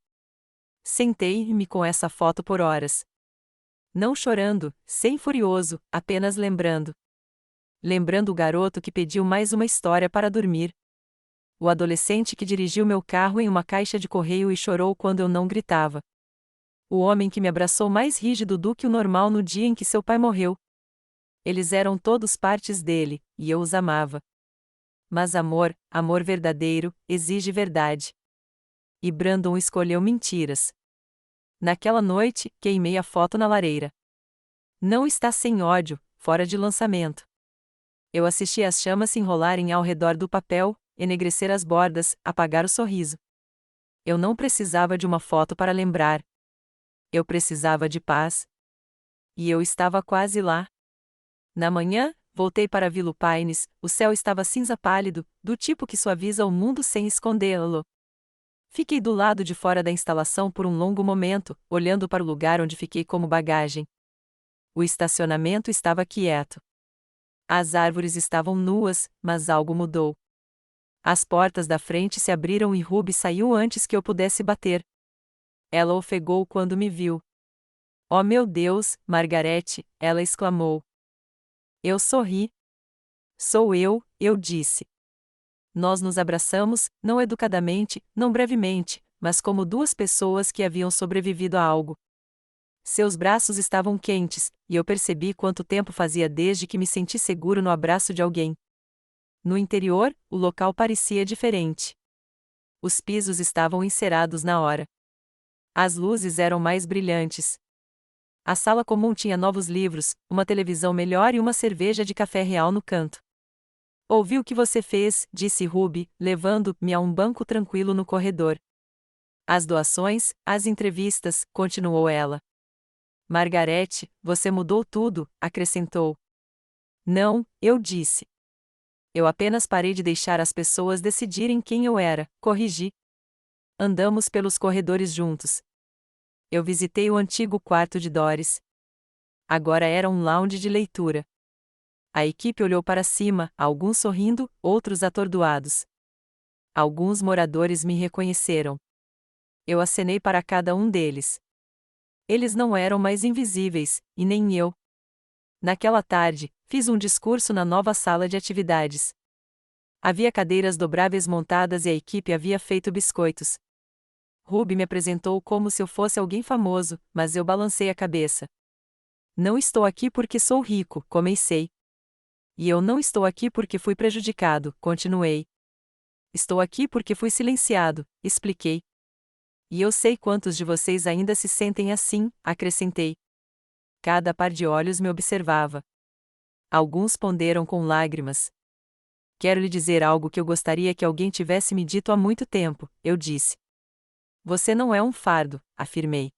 Sentei-me com essa foto por horas. Não chorando, sem furioso, apenas lembrando. Lembrando o garoto que pediu mais uma história para dormir. O adolescente que dirigiu meu carro em uma caixa de correio e chorou quando eu não gritava. O homem que me abraçou mais rígido do que o normal no dia em que seu pai morreu. Eles eram todos partes dele, e eu os amava. Mas amor, amor verdadeiro, exige verdade. E Brandon escolheu mentiras. Naquela noite, queimei a foto na lareira. Não está sem ódio, fora de lançamento. Eu assisti as chamas se enrolarem ao redor do papel, enegrecer as bordas, apagar o sorriso. Eu não precisava de uma foto para lembrar. Eu precisava de paz. E eu estava quase lá. Na manhã, voltei para Willow Pines, o céu estava cinza pálido, do tipo que suaviza o mundo sem escondê-lo. Fiquei do lado de fora da instalação por um longo momento, olhando para o lugar onde fiquei como bagagem. O estacionamento estava quieto. As árvores estavam nuas, mas algo mudou. As portas da frente se abriram e Ruby saiu antes que eu pudesse bater. Ela ofegou quando me viu. Oh meu Deus, Margarete, ela exclamou. Eu sorri. Sou eu disse. Nós nos abraçamos, não educadamente, não brevemente, mas como duas pessoas que haviam sobrevivido a algo. Seus braços estavam quentes, e eu percebi quanto tempo fazia desde que me senti seguro no abraço de alguém. No interior, o local parecia diferente. Os pisos estavam encerados na hora. As luzes eram mais brilhantes. A sala comum tinha novos livros, uma televisão melhor e uma cerveja de café real no canto. Ouvi o que você fez, disse Ruby, levando-me a um banco tranquilo no corredor. As doações, as entrevistas, continuou ela. Margarete, você mudou tudo, acrescentou. Não, eu disse. Eu apenas parei de deixar as pessoas decidirem quem eu era, corrigi. Andamos pelos corredores juntos. Eu visitei o antigo quarto de Doris. Agora era um lounge de leitura. A equipe olhou para cima, alguns sorrindo, outros atordoados. Alguns moradores me reconheceram. Eu acenei para cada um deles. Eles não eram mais invisíveis, e nem eu. Naquela tarde, fiz um discurso na nova sala de atividades. Havia cadeiras dobráveis montadas e a equipe havia feito biscoitos. Ruby me apresentou como se eu fosse alguém famoso, mas eu balancei a cabeça. Não estou aqui porque sou rico, comecei. E eu não estou aqui porque fui prejudicado, continuei. Estou aqui porque fui silenciado, expliquei. E eu sei quantos de vocês ainda se sentem assim, acrescentei. Cada par de olhos me observava. Alguns ponderam com lágrimas. Quero lhe dizer algo que eu gostaria que alguém tivesse me dito há muito tempo, eu disse. Você não é um fardo, afirmei.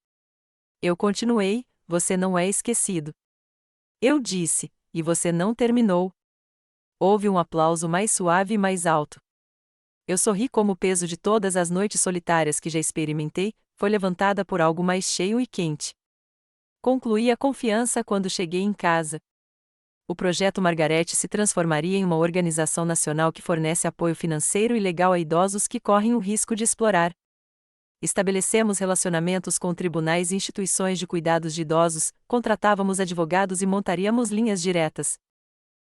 Eu continuei, você não é esquecido. Eu disse, e você não terminou. Houve um aplauso mais suave e mais alto. Eu sorri como o peso de todas as noites solitárias que já experimentei, foi levantada por algo mais cheio e quente. Concluí a confiança quando cheguei em casa. O projeto Margarete se transformaria em uma organização nacional que fornece apoio financeiro e legal a idosos que correm o risco de explorar. Estabelecemos relacionamentos com tribunais e instituições de cuidados de idosos, contratávamos advogados e montaríamos linhas diretas.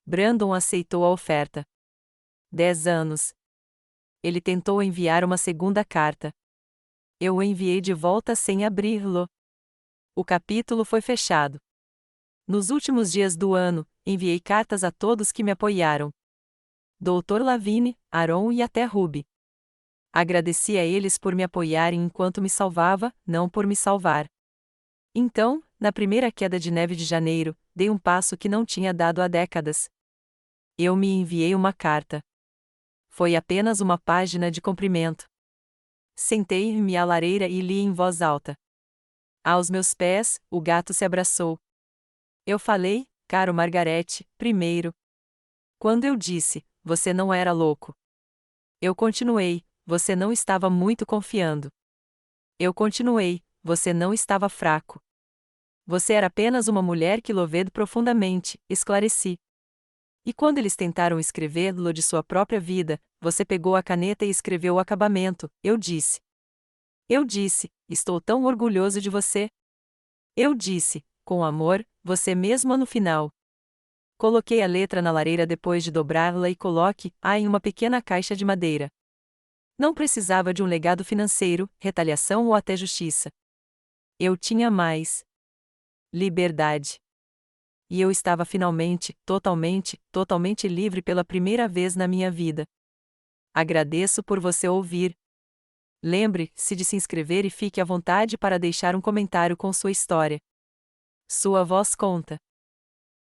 Brandon aceitou a oferta. 10 anos. Ele tentou enviar uma segunda carta. Eu o enviei de volta sem abri-lo. O capítulo foi fechado. Nos últimos dias do ano, enviei cartas a todos que me apoiaram. Dr. Lavigne, Aaron e até Ruby. Agradeci a eles por me apoiarem enquanto me salvava, não por me salvar. Então, na primeira queda de neve de janeiro, dei um passo que não tinha dado há décadas. Eu me enviei uma carta. Foi apenas uma página de comprimento. Sentei-me à lareira e li em voz alta. Aos meus pés, o gato se abraçou. Eu falei, caro Margarete, primeiro. Quando eu disse, você não era louco. Eu continuei, você não estava muito confiando. Eu continuei, você não estava fraco. Você era apenas uma mulher que louved profundamente, esclareci. E quando eles tentaram escrever-lo de sua própria vida, você pegou a caneta e escreveu o acabamento, eu disse. Eu disse, estou tão orgulhoso de você. Eu disse, com amor, você mesmo no final. Coloquei a letra na lareira depois de dobrá-la e coloque-a em uma pequena caixa de madeira. Não precisava de um legado financeiro, retaliação ou até justiça. Eu tinha mais. Liberdade. E eu estava finalmente, totalmente livre pela primeira vez na minha vida. Agradeço por você ouvir. Lembre-se de se inscrever e fique à vontade para deixar um comentário com sua história. Sua voz conta.